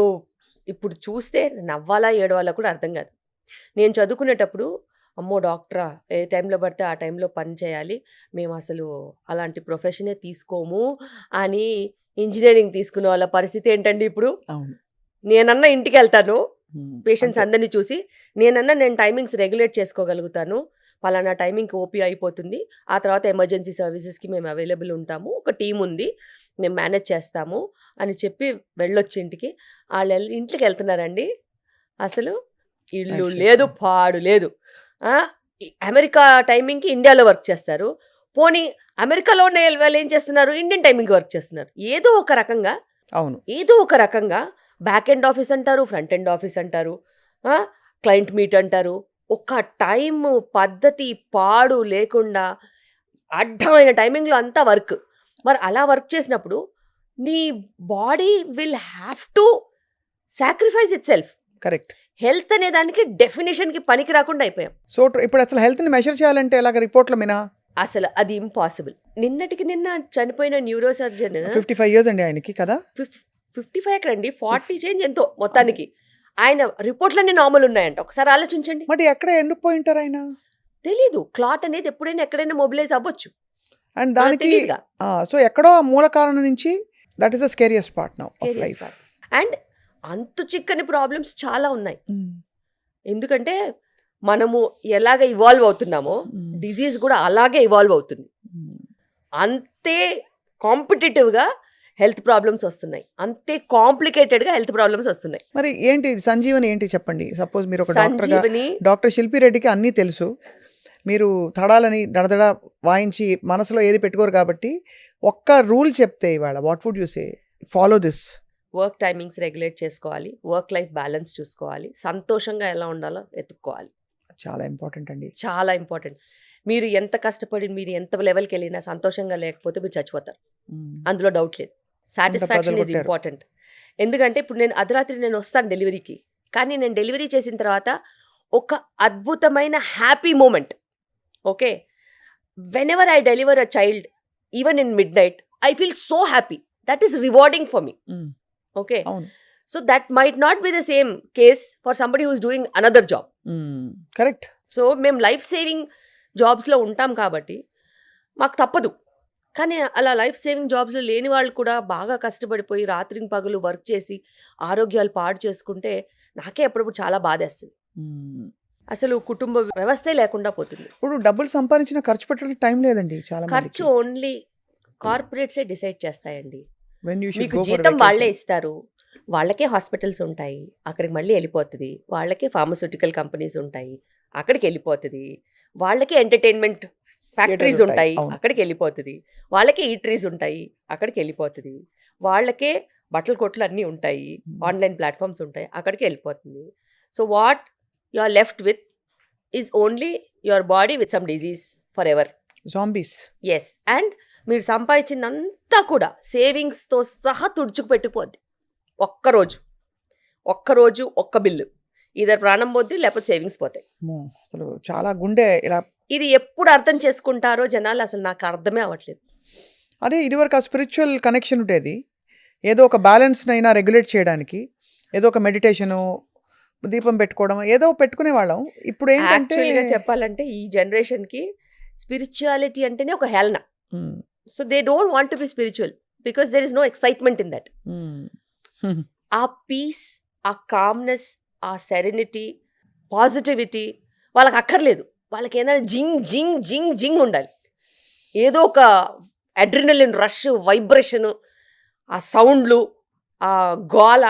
ఇప్పుడు చూస్తే నవ్వాలా, ఏడవాలా కూడా అర్థం కాదు. నేను చదువుకునేటప్పుడు అమ్మో డాక్టరా, ఏ టైంలో పడితే ఆ టైంలో పని చేయాలి, మేము అసలు అలాంటి ప్రొఫెషనే తీసుకోము అని ఇంజినీరింగ్ తీసుకునే వాళ్ళ పరిస్థితి ఏంటండి ఇప్పుడు? అవును. నేనన్నా ఇంటికి వెళ్తాను పేషెంట్స్ అంతే. అందరినీ చూసి, నేను టైమింగ్స్ రెగ్యులేట్ చేసుకోగలుగుతాను, పలానా టైమింగ్కి ఓపీ అయిపోతుంది, ఆ తర్వాత ఎమర్జెన్సీ సర్వీసెస్కి మేము అవైలబుల్ ఉంటాము, ఒక టీం ఉంది, మేము మేనేజ్ చేస్తాము అని చెప్పి వెళ్ళొచ్చి ఇంటికి. వాళ్ళు ఇంటికి వెళ్తున్నారండి, అసలు ఇల్లు లేదు, పాడు లేదు. అమెరికా టైమింగ్కి ఇండియాలో వర్క్ చేస్తారు. పోనీ అమెరికాలో ఉన్న వాళ్ళు ఏం చేస్తున్నారు, ఇండియన్ టైమింగ్కి వర్క్ చేస్తున్నారు. ఏదో ఒక రకంగా బ్యాక్ ఎండ్ ఆఫీస్ అంటారు, ఫ్రంట్ ఎండ్ ఆఫీస్ అంటారు, క్లయింట్ మీట్ అంటారు. ఒక టైం పద్ధతి పాడు లేకుండా అడ్డమైన టైమింగ్లో అంతా వర్క్. మరి అలా వర్క్ చేసినప్పుడు నీ body will have to sacrifice it self. Correct. Health అనే దానికి డెఫినేషన్కి పనికి రాకుండా అయిపోయాం. సో ఇప్పుడు అసలు హెల్త్ని మెజర్ చేయాలంటే ఎలాగ, రిపోర్ట్ల మీద? అసలు అది ఇంపాసిబుల్. నిన్నటికి నిన్న చనిపోయిన న్యూరో సర్జన్ 55 years అండి ఆయనకి కదా. 55 ఎక్కడండి, 40 చేంజ్ ఎంతో మొత్తానికి. ఆయన రిపోర్ట్లన్నీ నార్మల్ ఉన్నాయంట. ఒకసారి ఆలోచించండి. మరి ఎక్కడ ఎందుకు పోయింటారు ఆయన? తెలీదు. క్లాట్ అనేది ఎప్పుడైనా ఎక్కడైనా మొబిలైజ్ అవ్వచ్చు. అండ్ దానికి సో ఎక్కడో మూల కారణం నుంచి that is the scariest part now of life. And అంతు చిక్కని ప్రాబ్లమ్స్ చాలా ఉన్నాయి. ఎందుకంటే మనము ఎలాగ ఇవాల్వ్ అవుతున్నామో డిజీజ్ కూడా అలాగే ఇవాల్వ్ అవుతుంది. అంతే కాంపిటేటివ్గా హెల్త్ ప్రాబ్లమ్స్ వస్తున్నాయి, అంతే కాంప్లికేటెడ్గా హెల్త్ ప్రాబ్లమ్స్ వస్తున్నాయి. మరి ఏంటి సంజీవని ఏంటి చెప్పండి. సపోజ్ మీరు ఒక డాక్టర్గా, సంజీవని డాక్టర్ శిల్పి రెడ్డికి అన్నీ తెలుసు, మీరు తడాలని దడదడ వాయించి మనసులో ఏది పెట్టుకోరు కాబట్టి ఒక్క రూల్ చెప్తే ఇవాళ what would you say? Follow this. Work timings regulate చేసుకోవాలి, వర్క్ లైఫ్ బ్యాలెన్స్ చూసుకోవాలి, సంతోషంగా ఎలా ఉండాలో ఎత్తుక్కోవాలి. చాలా ఇంపార్టెంట్ అండి, చాలా ఇంపార్టెంట్. మీరు ఎంత కష్టపడి మీరు ఎంత లెవెల్కి వెళ్ళినా సంతోషంగా లేకపోతే మీరు చచ్చిపోతారు, అందులో డౌట్ లేదు. Satisfaction is important. ఎందుకంటే ఇప్పుడు నేను అర్ధరాత్రి నేను వస్తాను డెలివరీకి, కానీ నేను డెలివరీ చేసిన తర్వాత ఒక అద్భుతమైన happy moment. Okay, whenever I deliver a child even in midnight I feel so happy. That is rewarding for me. Okay, so that might not be the same case for somebody who is doing another job. Correct. So మేము life saving జాబ్స్లో ఉంటాం కాబట్టి మాకు తప్పదు. కానీ అలా life saving జాబ్స్లో లేని వాళ్ళు కూడా బాగా కష్టపడిపోయి రాత్రి పగలు వర్క్ చేసి ఆరోగ్యాలు పాడు చేసుకుంటే నాకే అప్పుడప్పుడు చాలా బాధేస్తుంది. అసలు కుటుంబ వ్యవస్థే లేకుండా పోతుంది. ఇప్పుడు డబ్బులు సంపాదించిన ఖర్చు పెట్టడానికి టైం లేదండి. చాలా ఖర్చు ఓన్లీ కార్పొరేట్సే డిసైడ్ చేస్తాయండి. మీకు మీకు జీతం వాళ్ళే ఇస్తారు, వాళ్ళకే హాస్పిటల్స్ ఉంటాయి, అక్కడికి మళ్ళీ వెళ్ళిపోతుంది. వాళ్ళకే ఫార్మస్యూటికల్ కంపెనీస్ ఉంటాయి, అక్కడికి వెళ్ళిపోతుంది. వాళ్ళకే ఎంటర్టైన్మెంట్ ఫ్యాక్టరీస్ ఉంటాయి, అక్కడికి వెళ్ళిపోతుంది. వాళ్ళకే ఈటరీస్ ఉంటాయి, అక్కడికి వెళ్ళిపోతుంది. వాళ్ళకే బట్టల కొట్లు అన్నీ ఉంటాయి, ఆన్లైన్ ప్లాట్ఫామ్స్ ఉంటాయి, అక్కడికి వెళ్ళిపోతుంది. So what you are left with is only your body with some disease forever. Zombies. Yes. And మీరు సంపాదించిందంతా కూడా సేవింగ్స్తో సహా తుడుచుకు పెట్టిపోద్ది. ఒక్కరోజు ఒక్క బిల్లు, ఇద్దరు ప్రాణం పోద్ది, లేకపోతే సేవింగ్స్ పోతాయి. అసలు చాలా గుండె ఇలా. ఇది ఎప్పుడు అర్థం చేసుకుంటారో జనాలు, అసలు నాకు అర్థమే అవ్వట్లేదు. అదే ఇదివరకు ఆ స్పిరిచువల్ కనెక్షన్ ఉండేది, ఏదో ఒక బ్యాలెన్స్నైనా రెగ్యులేట్ చేయడానికి ఏదో ఒక మెడిటేషను, దీపం పెట్టుకోవడం, ఏదో పెట్టుకునే వాళ్ళం. ఇప్పుడు ఏంటంటే యాక్చువల్గా చెప్పాలంటే ఈ జనరేషన్కి స్పిరిచువాలిటీ అంటేనే ఒక హేళన. So they don't want to be spiritual because there is no excitement in that. ఆ పీస్, ఆ కామ్నెస్, ఆ సెరెనిటీ, పాజిటివిటీ వాళ్ళకి అక్కర్లేదు. వాళ్ళకి ఏదైనా జింగ్ జింగ్ జింగ్ జింగ్ ఉండాలి, ఏదో ఒక అడ్రినలిన్ రష్, వైబ్రేషను, ఆ సౌండ్లు, ఆ గోల,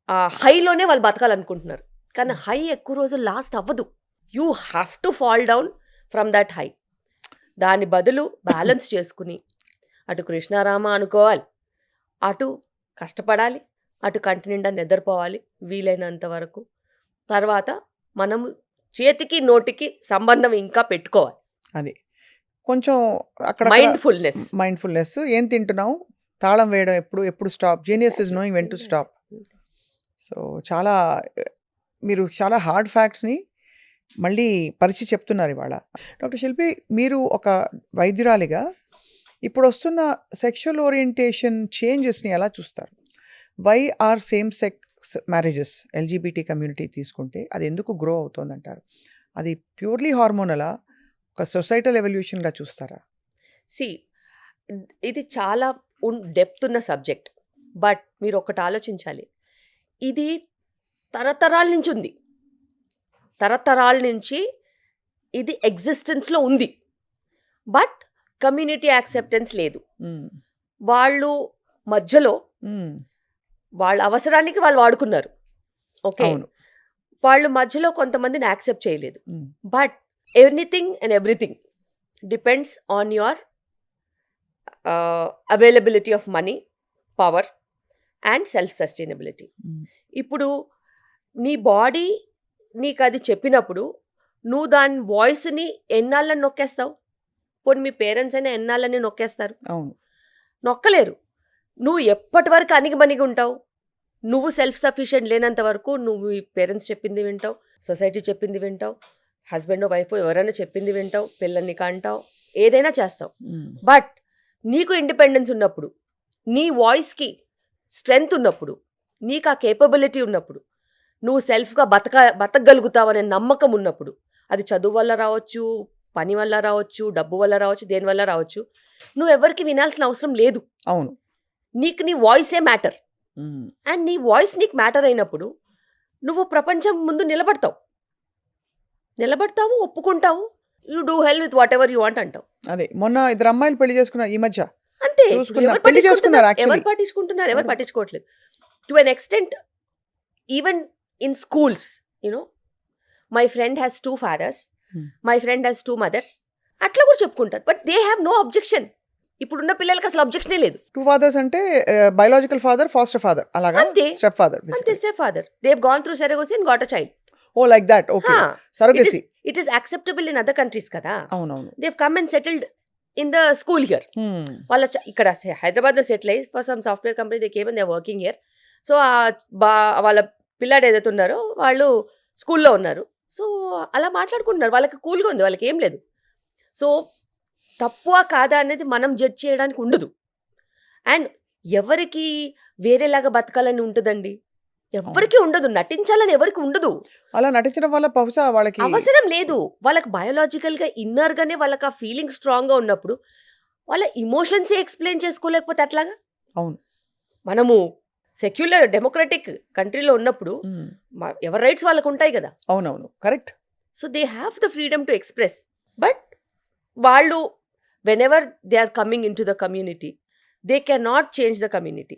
ఆ హైలోనే వాళ్ళు బతకాలనుకుంటున్నారు. కానీ హై ఎక్కువ రోజులు లాస్ట్ అవ్వదు. You have to fall down from that high. దాని బదులు బ్యాలెన్స్ చేసుకుని అటు కృష్ణారామ అనుకోవాలి, అటు కష్టపడాలి, అటు కంటి నిండా నిద్రపోవాలి వీలైనంత వరకు. తర్వాత మనము చేతికి నోటికి సంబంధం ఇంకా పెట్టుకోవాలి. అది కొంచెం అక్కడ మైండ్ఫుల్నెస్. ఏం తింటున్నాం, తాళం వేయడం, ఎప్పుడు stop. Genius is knowing when to stop. So మీరు చాలా హార్డ్ ఫ్యాక్ట్స్ని మళ్ళీ పరిచి చెప్తున్నారు ఇవాళ. డాక్టర్ శిల్పి, మీరు ఒక వైద్యురాలిగా ఇప్పుడు వస్తున్న సెక్షువల్ ఓరియంటేషన్ చేంజెస్ని ఎలా చూస్తారు? Why are same sex marriages, LGBT community తీసుకుంటే అది ఎందుకు గ్రో అవుతుందంటారు? అది ప్యూర్లీ హార్మోనలా, ఒక సొసైటల్ ఎవల్యూషన్గా చూస్తారా? ఇది చాలా డెప్త్ ఉన్న సబ్జెక్ట్. బట్ మీరు ఒకటి ఆలోచించాలి, ఇది తరతరాల నుంచి ఉంది. తరతరాల నుంచి ఇది ఎగ్జిస్టెన్స్లో ఉంది. బట్ కమ్యూనిటీ యాక్సెప్టెన్స్ లేదు. వాళ్ళు మధ్యలో వాళ్ళ అవసరానికి వాళ్ళు వాడుకున్నారు. ఓకే, వాళ్ళు మధ్యలో కొంతమందిని యాక్సెప్ట్ చేయలేదు. But anything and everything depends on your availability of money, power and self sustainability. ఇప్పుడు నీ బాడీ నీకు అది చెప్పినప్పుడు నువ్వు దాని వాయిస్ని ఎన్నాళ్ళని నొక్కేస్తావు? పోనీ మీ పేరెంట్స్ అయినా ఎన్నాళ్ళని నొక్కేస్తారు? అవును. నొక్కలేరు. నువ్వు ఎప్పటి వరకు అణిగిమణిగి ఉంటావు? నువ్వు సెల్ఫ్ సఫిషియెంట్ లేనంత వరకు నువ్వు మీ పేరెంట్స్ చెప్పింది వింటావు, సొసైటీ చెప్పింది వింటావు, హస్బెండ్ వైఫ్ ఎవరైనా చెప్పింది వింటావు, పిల్లల్ని కంటావు, ఏదైనా చేస్తావు. బట్ నీకు ఇండిపెండెన్స్ ఉన్నప్పుడు, నీ వాయిస్కి స్ట్రెంగ్త్ ఉన్నప్పుడు, నీకు ఆ కేపబిలిటీ ఉన్నప్పుడు, నువ్వు సెల్ఫ్గా బతకగలుగుతావనే నమ్మకం ఉన్నప్పుడు, అది చదువు వల్ల రావచ్చు, పని వల్ల రావచ్చు, డబ్బు వల్ల రావచ్చు, దేని వల్ల రావచ్చు, నువ్వు ఎవరికి వినాల్సిన అవసరం లేదు. అవును. నీకు నీ వాయిసే మ్యాటర్. అండ్ నీ వాయిస్ నీకు మ్యాటర్ అయినప్పుడు నువ్వు ప్రపంచం ముందు నిలబడతావు, ఒప్పుకుంటావు, you do hell with whatever you want అంటావు. అదే మొన్న 2 అమ్మాయిలు పెళ్లి చేసుకున్న ఈ మధ్య అంతే. చూసుకున్నా, పెళ్లి చేసుకున్నారు ఎవరు actually. పట్టించుకుంటున్నారు? ఎవరు పట్టించుకోవట్లేదు. To an extent even in schools, my friend has 2 fathers, my friend has 2 mothers, అట్లా కూడా చెప్పుకుంటారు. But they have no objection. ఇప్పుడున్న పిల్లలకి అసలు అబ్జెక్షనే లేదు. 2 fathers అంటే బయోలాజికల్ ఫాదర్, ఫాస్టర్ ఫాదర్, అలాగా అంతే. Step father. అంతే, step father. They have gone through surrogacy and got a child. Oh like that. Okay. Surrogacy. It is acceptable in other countries కదా. అవునవును. They have come and settled in the school here. వాళ్ళ ఇక్కడ హైదరాబాద్లో settle అయ్యి for some software company they came and they are working here. So వాళ్ళ పిల్లాడు ఏదైతే ఉన్నారో వాళ్ళు స్కూల్లో ఉన్నారు. సో అలా మాట్లాడుకుంటున్నారు. వాళ్ళకి కూల్గా ఉంది, వాళ్ళకి ఏం లేదు. సో తక్కువ కాదా అనేది మనం జడ్జ్ చేయడానికి ఉండదు. అండ్ ఎవరికి వేరేలాగా బతకాలని ఉంటుందండి? ఎవరికి ఉండదు. నటించాలని ఎవరికి ఉండదు. అలా నటించడం వల్ల బహుశా వాళ్ళకి అవసరం లేదు. వాళ్ళకి బయోలాజికల్గా ఇన్నర్గానే వాళ్ళకి ఆ ఫీలింగ్ స్ట్రాంగ్గా ఉన్నప్పుడు వాళ్ళ ఇమోషన్సే ఎక్స్ప్లెయిన్ చేసుకోలేకపోతే అట్లాగా. అవును. మనము సెక్యులర్ డెమోక్రటిక్ కంట్రీలో ఉన్నప్పుడు ఎవరి రైట్స్ వాళ్ళకు ఉంటాయి కదా. అవునవును, correct. So they have the freedom to express. But వాళ్ళు whenever they are coming into the community, they cannot change the community.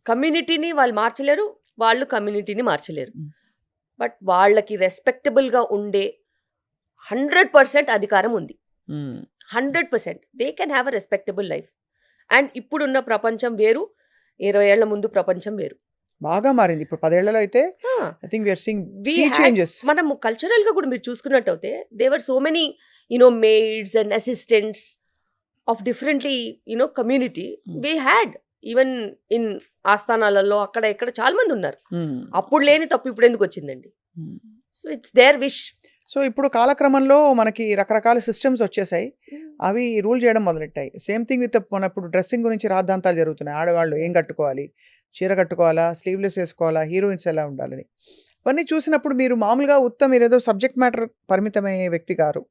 కమ్యూనిటీని వాళ్ళు మార్చలేరు, వాళ్ళు కమ్యూనిటీని మార్చలేరు. బట్ వాళ్ళకి రెస్పెక్టబుల్గా ఉండే 100% అధికారం ఉంది. 100% they can have a respectable life. And ఇప్పుడున్న ప్రపంచం వేరు, 20 ఏళ్ల ముందు ప్రపంచం వేరు. బాగా మారింది. ఇప్పుడు 10 ఏళ్లలో అయితే I think we are seeing sea changes. మనము కల్చరల్గా కూడా మీరు చూసుకున్నట్టయితే there are so many maids and assistants of differently community we had even in ఆస్థానాలలో అక్కడ ఇక్కడ చాలా మంది ఉన్నారు. అప్పుడు లేని తప్పు ఇప్పుడు ఎందుకు వచ్చిందండి? So it's their wish. So ఇప్పుడు కాలక్రమంలో మనకి రకరకాల సిస్టమ్స్ వచ్చేసాయి, అవి రూల్ చేయడం మొదలెట్టాయి. సేమ్ థింగ్ విత్ మన ఇప్పుడు డ్రెస్సింగ్ గురించి రాద్ధాంతాలు జరుగుతున్నాయి. ఆడవాళ్ళు ఏం కట్టుకోవాలి, చీర కట్టుకోవాలా, స్లీవ్లెస్ వేసుకోవాలా, హీరోయిన్స్ ఎలా ఉండాలని. ఇవన్నీ చూసినప్పుడు మీరు మామూలుగా మీరు ఏదో సబ్జెక్ట్ మ్యాటర్ పరిమితమయ్యే వ్యక్తి గారు.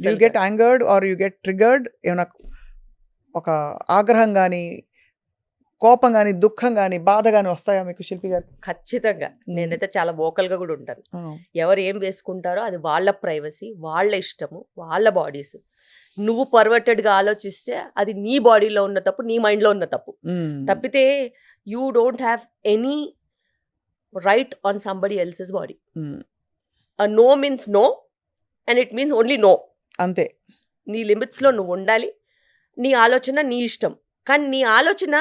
You get angered or you get triggered? ఏమైనా ఒక ఆగ్రహం కానీ, కోపం కానీ, దుఃఖం కానీ, బాధ కానీ వస్తాయా మీకు శిల్పి గారు? ఖచ్చితంగా. నేనైతే చాలా వోకల్గా కూడా ఉంటాను. ఎవరు ఏం వేసుకుంటారో అది వాళ్ళ ప్రైవసీ, వాళ్ళ ఇష్టము, వాళ్ళ బాడీస్. నువ్వు పర్వర్టెడ్గా ఆలోచిస్తే అది నీ బాడీలో ఉన్న తప్పు, నీ మైండ్లో ఉన్న తప్పు. తప్పితే you don't have any right on somebody else's body. A no means no and it means only no. అంతే. నీ లిమిట్స్లో నువ్వు ఉండాలి. నీ ఆలోచన నీ ఇష్టం, కానీ నీ ఆలోచన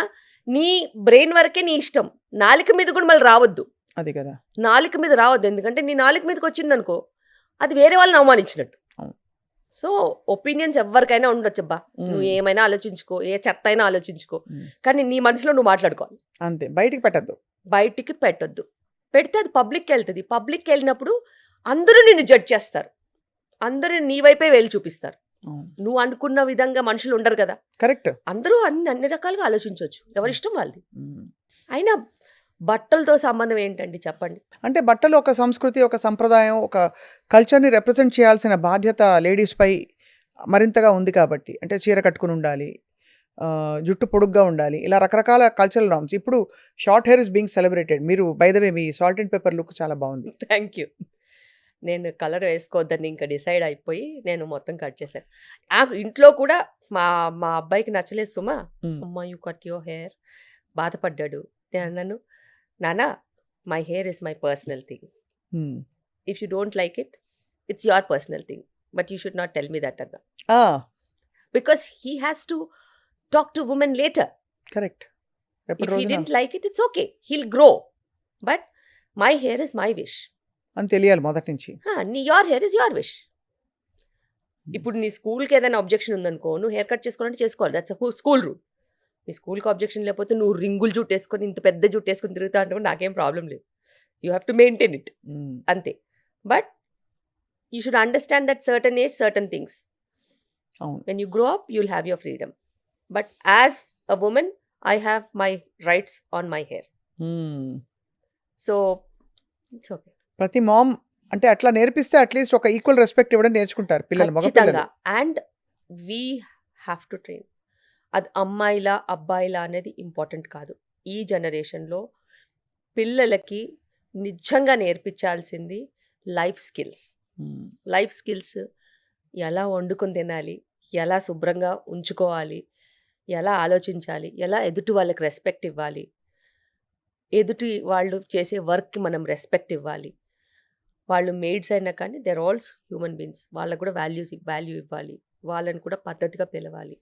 నీ బ్రెయిన్ వరకే నీ ఇష్టం. నాలుక మీద కూడా మళ్ళీ రావద్దు. అది కదా, నాలుక మీద రావద్దు. ఎందుకంటే నీ నాలుక మీదకి వచ్చిందనుకో అది వేరే వాళ్ళని అవమానించినట్టు. సో ఒపీనియన్స్ ఎవరికైనా ఉండొచ్చబ్బా, నువ్వు ఏమైనా ఆలోచించుకో, ఏ చెత్త అయినా ఆలోచించుకో, కానీ నీ మనసులో నువ్వు మాట్లాడుకోవాలి. అంతే. బయటికి పెట్టొద్దు. పెడితే అది పబ్లిక్కి వెళ్తుంది. పబ్లిక్కి వెళ్ళినప్పుడు అందరూ నిన్ను జడ్జ్ చేస్తారు, అందరూ నీ వైపే వేలు చూపిస్తారు. నువ్వు అనుకున్న విధంగా మనుషులు ఉండరు కదా. కరెక్ట్. అందరూ అన్ని రకాలుగా ఆలోచించవచ్చు, ఎవరిష్టం వాళ్ళది. అయినా బట్టలతో సంబంధం ఏంటండి చెప్పండి? అంటే బట్టలు ఒక సంస్కృతి, ఒక సంప్రదాయం, ఒక కల్చర్ని రిప్రజెంట్ చేయాల్సిన బాధ్యత లేడీస్పై మరింతగా ఉంది కాబట్టి, అంటే చీర కట్టుకుని ఉండాలి, జుట్టు పొడుగ్గా ఉండాలి, ఇలా రకరకాల కల్చరల్ నార్మ్స్. ఇప్పుడు short hair is being celebrated. మీరు బై ద వే మీ సాల్ట్ అండ్ పెప్పర్ లుక్ చాలా బాగుంది. Thank you. నేను కలర్ వేసుకోవద్దని ఇంకా డిసైడ్ అయిపోయి నేను మొత్తం కట్ చేశాను. ఇంట్లో కూడా మా అబ్బాయికి నచ్చలేదు సుమా, అమ్మ యూ కట్ యువర్ హెయిర్, బాధపడ్డాడు. నేను అన్నాను, నాన్న my hair is my personal thing. Hmm. If you don't like it, it's your personal thing. But you should not tell me that, Anna. Ah, Because he has to talk to women later. Correct. రేపటి If he రోజున didn't like it, it's okay. He'll grow. But my hair is my wish. అని తెలియాలి మొదటి నుంచి. Your hair is your wish. ఇప్పుడు నీ స్కూల్కి ఏదైనా అబ్జెక్షన్ ఉందనుకో, నువ్వు హెయిర్ కట్ చేసుకోవాలంటే చేసుకోవాలి. That's school rule. నీ స్కూల్కి అబ్జెక్షన్ లేకపోతే నువ్వు రింగులు జుట్టు వేసుకొని ఇంత పెద్ద జుట్టు వేసుకొని తిరుగుతా అంటే కూడా నాకేం ప్రాబ్లం లేదు. You have to maintain it, Hmm. అంతే. But you should understand that certain age certain things. అవును. When you grow up, you'll have your freedom. But as a woman, I have my rights on my hair. Hmm. So, it's okay. ప్రతి ma'am అంటే అట్లా నేర్పిస్తే at least ఒక equal respect ఇవ్వడం నేర్చుకుంటారు పిల్లలు, మగ పిల్లలు. ఖచ్చితంగా. And we have to train. అది అమ్మాయిలా అబ్బాయిలా అనేది ఇంపార్టెంట్ కాదు. ఈ జనరేషన్లో పిల్లలకి నిజంగా నేర్పించాల్సింది life skills. Hmm. Life skills ఎలా వండుకొని తినాలి, ఎలా శుభ్రంగా ఉంచుకోవాలి, ఎలా ఆలోచించాలి, ఎలా ఎదుటి వాళ్ళకి రెస్పెక్ట్ ఇవ్వాలి, ఎదుటి వాళ్ళు చేసే వర్క్కి మనం రెస్పెక్ట్ ఇవ్వాలి. వాళ్ళు మెయిడ్స్ అయినా కానీ దేర్ ఆల్స్ హ్యూమన్ బీయింగ్స్. వాళ్ళకు కూడా వాల్యూ ఇవ్వాలి, వాళ్ళని కూడా పద్ధతిగా పిలవాలి.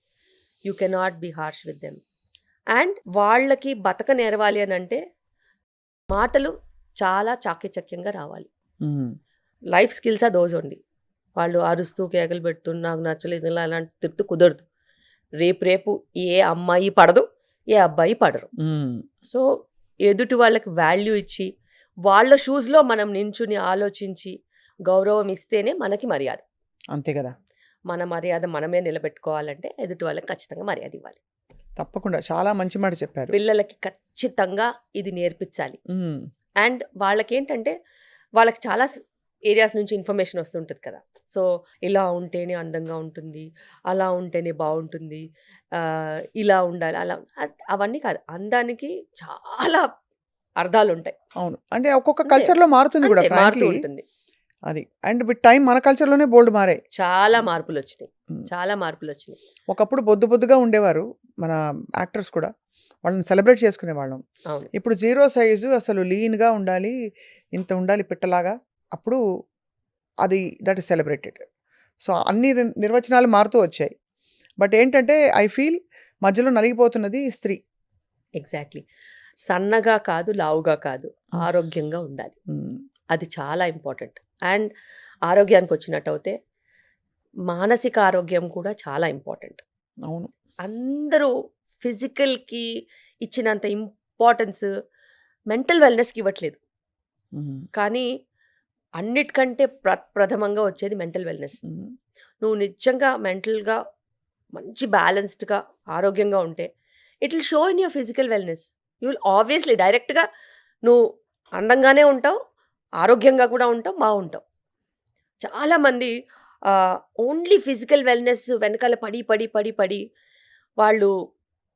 You cannot be harsh with them. And వాళ్ళకి బతక నేర్వాలి అని అంటే మాటలు చాలా చాకచక్యంగా రావాలి. Hmm. లైఫ్ స్కిల్స్ ఆ దోస్ ఓన్లీ. వాళ్ళు అరుస్తూ కేకలు పెడుతూ నాకు నచ్చలేదు ఇలా అలాంటి తిడుతూ కుదరదు. రేపు ఏ అమ్మాయి పడదు, ఏ అబ్బాయి పడరు. Hmm. సో ఎదుటి వాళ్ళకి వాల్యూ ఇచ్చి వాళ్ళ షూస్లో మనం నించుని ఆలోచించి గౌరవం ఇస్తేనే మనకి మర్యాద. అంతే కదా. మన మర్యాద మనమే నిలబెట్టుకోవాలంటే ఎదుటి వాళ్ళకి ఖచ్చితంగా మర్యాద ఇవ్వాలి. తప్పకుండా చాలా మంచి మాట చెప్పారు. పిల్లలకి ఖచ్చితంగా ఇది నేర్పించాలి. Hmm. అండ్ వాళ్ళకేంటంటే వాళ్ళకి చాలా ఏరియాస్ నుంచి ఇన్ఫర్మేషన్ వస్తుంటుంది కదా. సో ఇలా ఉంటేనే అందంగా ఉంటుంది, అలా ఉంటేనే బాగుంటుంది, ఇలా ఉండాలి, అలా అవన్నీ కాదు. అందానికి చాలా అర్థాలు ఉంటాయి. అవును. అంటే ఒక్కొక్క కల్చర్లో మారుతుంది కూడా, అంతే, మారుతూ frankly. ఉంటుంది. అది అండ్ విత్ టైం మన కల్చర్లోనే బోల్డ్ మారాయి. చాలా మార్పులు వచ్చినాయి, Hmm. చాలా మార్పులు వచ్చినాయి. ఒకప్పుడు బొద్దుగా ఉండేవారు మన యాక్టర్స్ కూడా, వాళ్ళని సెలబ్రేట్ చేసుకునేవాళ్ళం. అవును. ఇప్పుడు 0 సైజు, అసలు లీన్గా ఉండాలి, ఇంత ఉండాలి పిట్టలాగా. అప్పుడు అది దట్ ఈస్ సెలబ్రేటెడ్. సో అన్ని నిర్వచనాలు మారుతూ వచ్చాయి. బట్ ఏంటంటే ఐ ఫీల్ మధ్యలో నలిగిపోతున్నది స్త్రీ. ఎగ్జాక్ట్లీ. సన్నగా కాదు, లావుగా కాదు, ఆరోగ్యంగా ఉండాలి. Hmm. అది చాలా ఇంపార్టెంట్. అండ్ ఆరోగ్యానికి వచ్చినట్టు అయితే మానసిక ఆరోగ్యం కూడా చాలా ఇంపార్టెంట్. అవును. అందరూ ఫిజికల్కి ఇచ్చినంత ఇంపార్టెన్స్ మెంటల్ వెల్నెస్కి ఇవ్వట్లేదు. Hmm. కానీ అన్నిటికంటే ప్రథమంగా వచ్చేది మెంటల్ వెల్నెస్. Hmm. నువ్వు నిజంగా మెంటల్గా మంచి బ్యాలెన్స్డ్గా ఆరోగ్యంగా ఉంటే it will show in your physical wellness. You will obviously డైరెక్ట్గా నువ్వు అందంగానే ఉంటావు, ఆరోగ్యంగా కూడా ఉంటావు, బాగుంటావు. చాలామంది ఓన్లీ ఫిజికల్ వెల్నెస్ వెనకాల పడి వాళ్ళు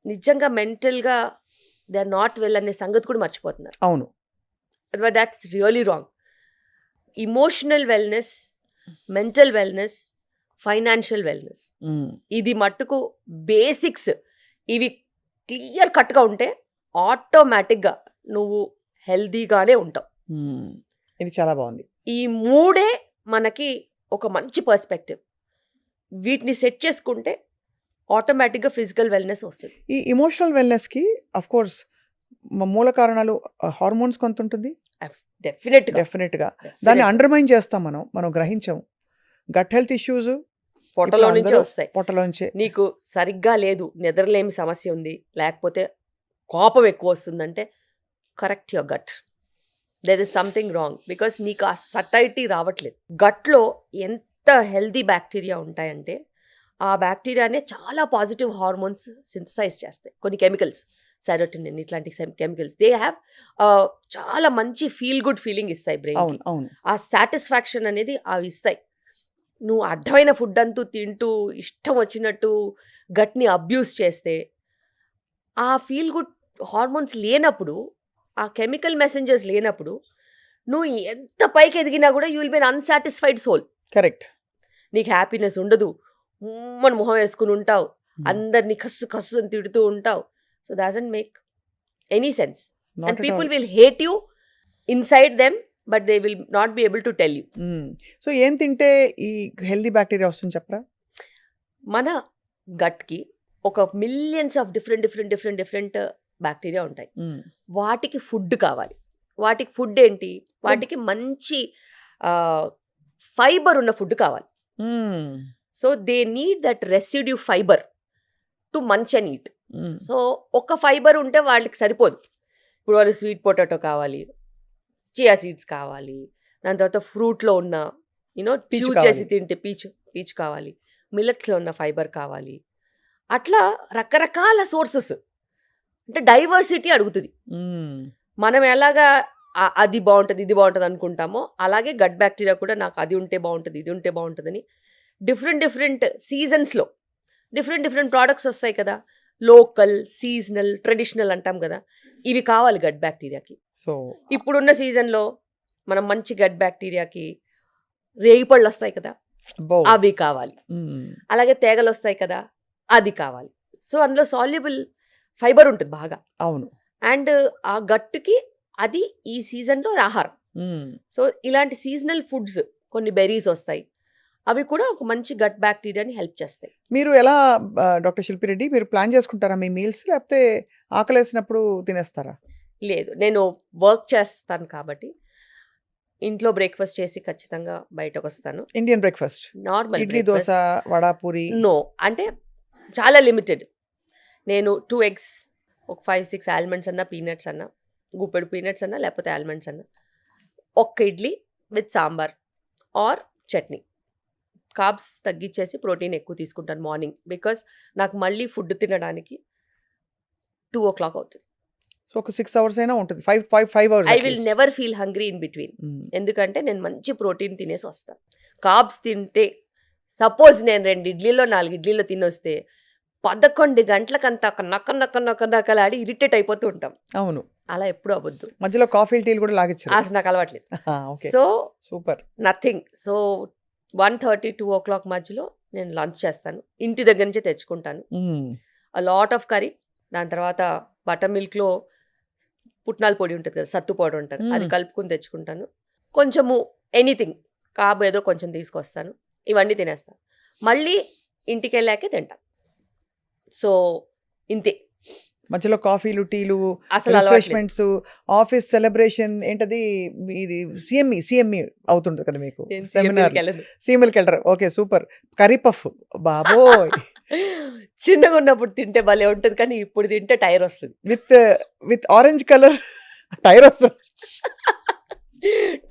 నిజంగా మెంటల్గా దే ఆర్ నాట్ వెల్ అనే సంగతి కూడా మర్చిపోతున్నారు. అవును. But that's really wrong. Emotional wellness, mental wellness, financial wellness, Hmm. ఇది మట్టుకు బేసిక్స్. ఇవి క్లియర్ కట్గా ఉంటే ఆటోమేటిక్గా నువ్వు హెల్దీగానే ఉంటావు. Hmm. ఇది చాలా బాగుంది. ఈ మూడే మనకి ఒక మంచి పర్స్పెక్టివ్. వీటిని సెట్ చేసుకుంటే ఆటోమేటిక్గా ఫిజికల్ వెల్నెస్ వస్తుంది. ఈ ఇమోషనల్ వెల్నెస్కి అఫ్ కోర్స్ మూల కారణాలు హార్మోన్స్ కొంత ఉంటుంది డెఫినెట్గా. దాన్ని అండర్మైన్ చేస్తాం మనం గ్రహించాం. గట్ హెల్త్ ఇష్యూస్ పొట్టలో నుంచే వస్తాయి. పొట్టలోంచే. నీకు సరిగ్గా లేదు, నిద్రలేమి సమస్య ఉంది, లేకపోతే కోపం ఎక్కువ వస్తుందంటే correct your gut. There is something wrong because నీకు ఆ సటైటీ రావట్లేదు. గట్లో ఎంత హెల్దీ బ్యాక్టీరియా ఉంటాయంటే ఆ బ్యాక్టీరియానే చాలా పాజిటివ్ హార్మోన్స్ సింథసైజ్ చేస్తాయి. కొన్ని కెమికల్స్, సెరోటోనిన్ ఇట్లాంటి కెమికల్స్, దే హ్యావ్ చాలా మంచి ఫీల్ గుడ్ ఫీలింగ్ ఇస్తాయి బ్రెయిన్. అవును. ఆ సాటిస్ఫాక్షన్ అనేది అవి ఇస్తాయి. నువ్వు అడ్డమైన ఫుడ్ అంటూ తింటూ ఇష్టం వచ్చినట్టు గట్ని అబ్యూస్ చేస్తే ఆ ఫీల్ గుడ్ హార్మోన్స్ లేనప్పుడు, ఆ కెమికల్ మెసెంజర్స్ లేనప్పుడు నువ్వు ఎంత పైకి ఎదిగినా కూడా you will be unsatisfied soul. Correct. నీకు హ్యాపీనెస్ ఉండదు, మన మొహం వేసుకుని ఉంటావు, అందరినీ కస్సు అని తిడుతూ ఉంటావు. So doesn't make any sense. And people will hate you inside them, but they will not be able to tell you. So ఏం తింటే ఈ హెల్దీ బ్యాక్టీరియా వస్తుంది చెప్పరా? మన గట్కి ఒక మిలియన్స్ ఆఫ్ డిఫరెంట్ బ్యాక్టీరియా ఉంటాయి. వాటికి ఫుడ్ కావాలి. వాటికి ఫుడ్ ఏంటి? వాటికి మంచి ఫైబర్ ఉన్న ఫుడ్ కావాలి. So they need that residue fibre to munch and eat. So ఒక ఫైబర్ ఉంటే వాళ్ళకి సరిపోదు. ఇప్పుడు వాళ్ళు స్వీట్ పొటాటో కావాలి, చియా సీడ్స్ కావాలి, దాని తర్వాత ఫ్రూట్లో ఉన్న Peach చూ కావాలి. చేసి తింటే పీచ్ కావాలి, మిల్లెట్స్లో ఉన్న ఫైబర్ కావాలి. అట్లా రకరకాల సోర్సెస్, అంటే డైవర్సిటీ అడుగుతుంది. మనం ఎలాగా అది బాగుంటుంది ఇది బాగుంటుంది అనుకుంటామో అలాగే గట్ బ్యాక్టీరియా కూడా నాకు అది ఉంటే బాగుంటుంది ఇది ఉంటే బాగుంటుందని డిఫరెంట్ సీజన్స్లో డిఫరెంట్ ప్రోడక్ట్స్ వస్తాయి కదా. లోకల్, సీజనల్, ట్రెడిషనల్ అంటాం కదా. ఇవి కావాలి గట్ బ్యాక్టీరియాకి. సో ఇప్పుడున్న సీజన్లో మనం మంచి గట్ బ్యాక్టీరియాకి రేగిపళ్ళు వస్తాయి కదా, అవి కావాలి. అలాగే తేగలు వస్తాయి కదా, అది కావాలి. సో అందులో సాల్యుబుల్ ఫైబర్ ఉంటుంది బాగా. అవును. అండ్ ఆ గట్టుకి అది ఈ సీజన్లో ఆహారం. సో ఇలాంటి సీజనల్ ఫుడ్స్, కొన్ని బెర్రీస్ వస్తాయి, అవి కూడా ఒక మంచి గట్ బ్యాక్టీరియాని హెల్ప్ చేస్తాయి. మీరు ఎలా డాక్టర్ శిల్పిరెడ్డి మీరు ప్లాన్ చేసుకుంటారా మీ మీల్స్, లేకపోతే ఆకలేసినప్పుడు తినేస్తారా? లేదు, నేను వర్క్ చేస్తాను కాబట్టి ఇంట్లో బ్రేక్ఫాస్ట్ చేసి ఖచ్చితంగా బయటకు వస్తాను. Indian breakfast, normal idli, dosa, vada, puri? No, అంటే చాలా లిమిటెడ్. నేను 2 eggs, ఒక 5-6 ఆల్మండ్స్ అన్నా, పీనట్స్ అన్నా, గుప్పెడు పీనట్స్ అన్నా, లేకపోతే ఆల్మండ్స్ అన్నా, ఒక్క idli with sambar or chutney. Carbs తగ్గించేసి ప్రోటీన్ ఎక్కువ తీసుకుంటాను మార్నింగ్, బికాస్ నాకు మళ్ళీ ఫుడ్ తినడానికి 2 o'clock అవుతుంది. సో ఒక 6 hours అయినా ఉంటుంది, 5 hours. I will never feel hungry in between. ఎందుకంటే నేను మంచి ప్రోటీన్ తినేసి వస్తాను. కార్బ్స్ తింటే, సపోజ్ నేను 2 ఇడ్లీలో 4 ఇడ్లీలో తినొస్తే 11 గంటలకంతా నక్కలాడి ఇరిటేట్ అయిపోతూ ఉంటాం. అవును, అలా ఎప్పుడు అవ్వద్దు. మధ్యలో కాఫీ టీలు కూడా లాగిచ్చారు. అసలు నాకు అలవాట్లేదు. Okay, so super. Nothing. So 1:30-2 o'clock మధ్యలో నేను లంచ్ చేస్తాను. ఇంటి దగ్గర నుంచే తెచ్చుకుంటాను. లాట్ ఆఫ్ కర్రీ, దాని తర్వాత బటర్ మిల్క్లో పుట్నాల పొడి ఉంటుంది కదా, సత్తు పొడి ఉంటుంది, అది కలుపుకుని తెచ్చుకుంటాను. కొంచెము ఎనీథింగ్ కార్బ్ ఏదో కొంచెం తీసుకొస్తాను. ఇవన్నీ తినేస్తాను. మళ్ళీ ఇంటికి వెళ్ళాకే తింటాను. సో ఇంతే. మధ్యలో కాఫీలు, టీలు, అసలు రిఫ్రెష్మెంట్స్, ఆఫీస్ సెలబ్రేషన్ ఏంటది మీది సిఎంఈ అవుతుంటుంది కదా మీకు సెమినార్, సిఎంఎల్కి వెళ్ళరు. Okay, super. కర్రీ పఫ్, బాబోయ్. చిన్నగా ఉన్నప్పుడు తింటే భలే ఉంటుంది, కానీ ఇప్పుడు తింటే టైర్ వస్తుంది. విత్ ఆరెంజ్ కలర్ టైర్ వస్తుంది.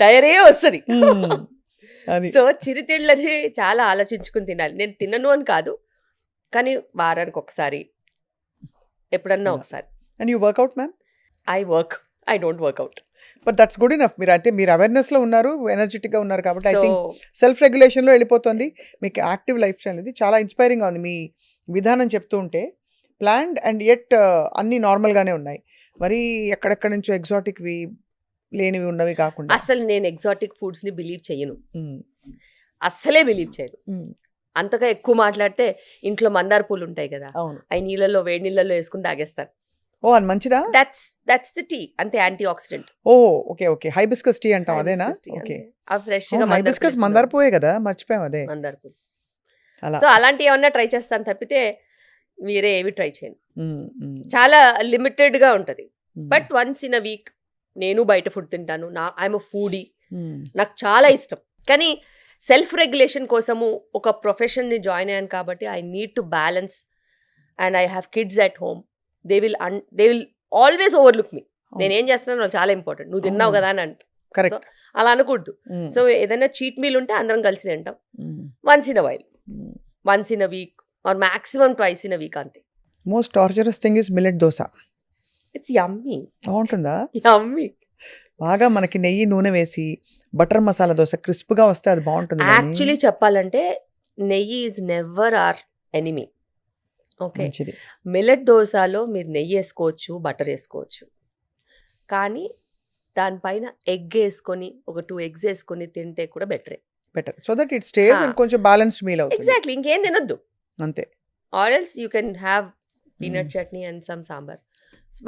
టైరే వస్తుంది. అది సో చిరుతిళ్ళని చాలా ఆలోచించుకుని తినాలి. నేను తినను అని కాదు, కానీ వారానికి ఒకసారి, ఎప్పుడన్నా ఒకసారి. And you work out ma'am? I don't work out. But that's good enough. మీరు అవేర్నెస్లో ఉన్నారు, ఎనర్జెటిక్గా ఉన్నారు కాబట్టి ఐ సో థింక్ సెల్ఫ్ రెగ్యులేషన్లో వెళ్ళిపోతుంది. మీకు యాక్టివ్ లైఫ్ స్టైల్ ఇది చాలా ఇన్స్పైరింగ్గా ఉంది. మీ విధానం చెప్తూ ఉంటే ప్లాన్డ్ అండ్ ఎట్ అన్నీ నార్మల్గానే ఉన్నాయి. మరి ఎక్కడెక్కడి నుంచో ఎగ్జాటిక్వి లేనివి ఉన్నవి కాకుండా. అసలు నేను ఎగ్జాటిక్ ఫుడ్స్ని బిలీవ్ చేయను, అస్సలే బిలీవ్ చేయను. అంతగా ఎక్కువ మాట్లాడితే ఇంట్లో మందార పూలు ఉంటాయి కదా, అవును, అవి వేడి నీళ్ళలో వేసుకుని తాగేస్తాను. ఓ అది మంచిదా? దట్స్ ది టీ, అంతే, యాంటీ ఆక్సిడెంట్. ఓ ఓకే ఓకే, హైబిస్కస్ టీ అంటాం అదేనా? ఓకే, హైబిస్కస్ మందార పూయే కదా, మర్చిపోయాం అదే మందార పూలు. అలా. సో అలాంటివి ఏమన్నా ట్రై చేస్తాను తప్పితే వేరే ఏవి ట్రై చేయను. చాలా లిమిటెడ్గా ఉంటుంది. But once in a week నేను బయట ఫుడ్ తింటాను. ఐఎమ్ అ ఫుడీ, నాకు చాలా ఇష్టం. కానీ సెల్ఫ్ రెగ్యులేషన్ కోసము ఒక ప్రొఫెషన్ని జాయిన్ అయ్యాను కాబట్టి I need to balance. And I have kids at home. They will always overlook me. నేనేం చేస్తున్నాను వాళ్ళు చాలా ఇంపార్టెంట్. నువ్వు తిన్నావు కదా అని అంట. అలా అనకూడదు. సో ఏదైనా చీట్ మీల్ ఉంటే అందరం కలిసి తింటాం. Once in a while, once in a week or maximum twice in a week, అంతే. Most torturous thing is millet dosa. It's yummy. బాగుంటుందా? యమ్మీ. బాగా మనకి నెయ్యి, నూనె వేసి బటర్ మసాలా దోశ క్రిస్ప్గా వస్తే అది బాగుంటుంది. యాక్చువల్లీ చెప్పాలంటే నెయ్యి is never our enemy. Okay, millet దోశలో మీరు నెయ్యి వేసుకోవచ్చు, బటర్ వేసుకోవచ్చు, కానీ దానిపైన ఎగ్ వేసుకొని ఒక 2 eggs వేసుకొని తింటే కూడా better. So that it stays and కొంచెం బ్యాలెన్స్డ్ మీల్ అవుతుంది. ఎగ్జాక్ట్లీ, ఇంకేం తినొద్దు అంతే. Or else you can have peanut chutney and some sambar.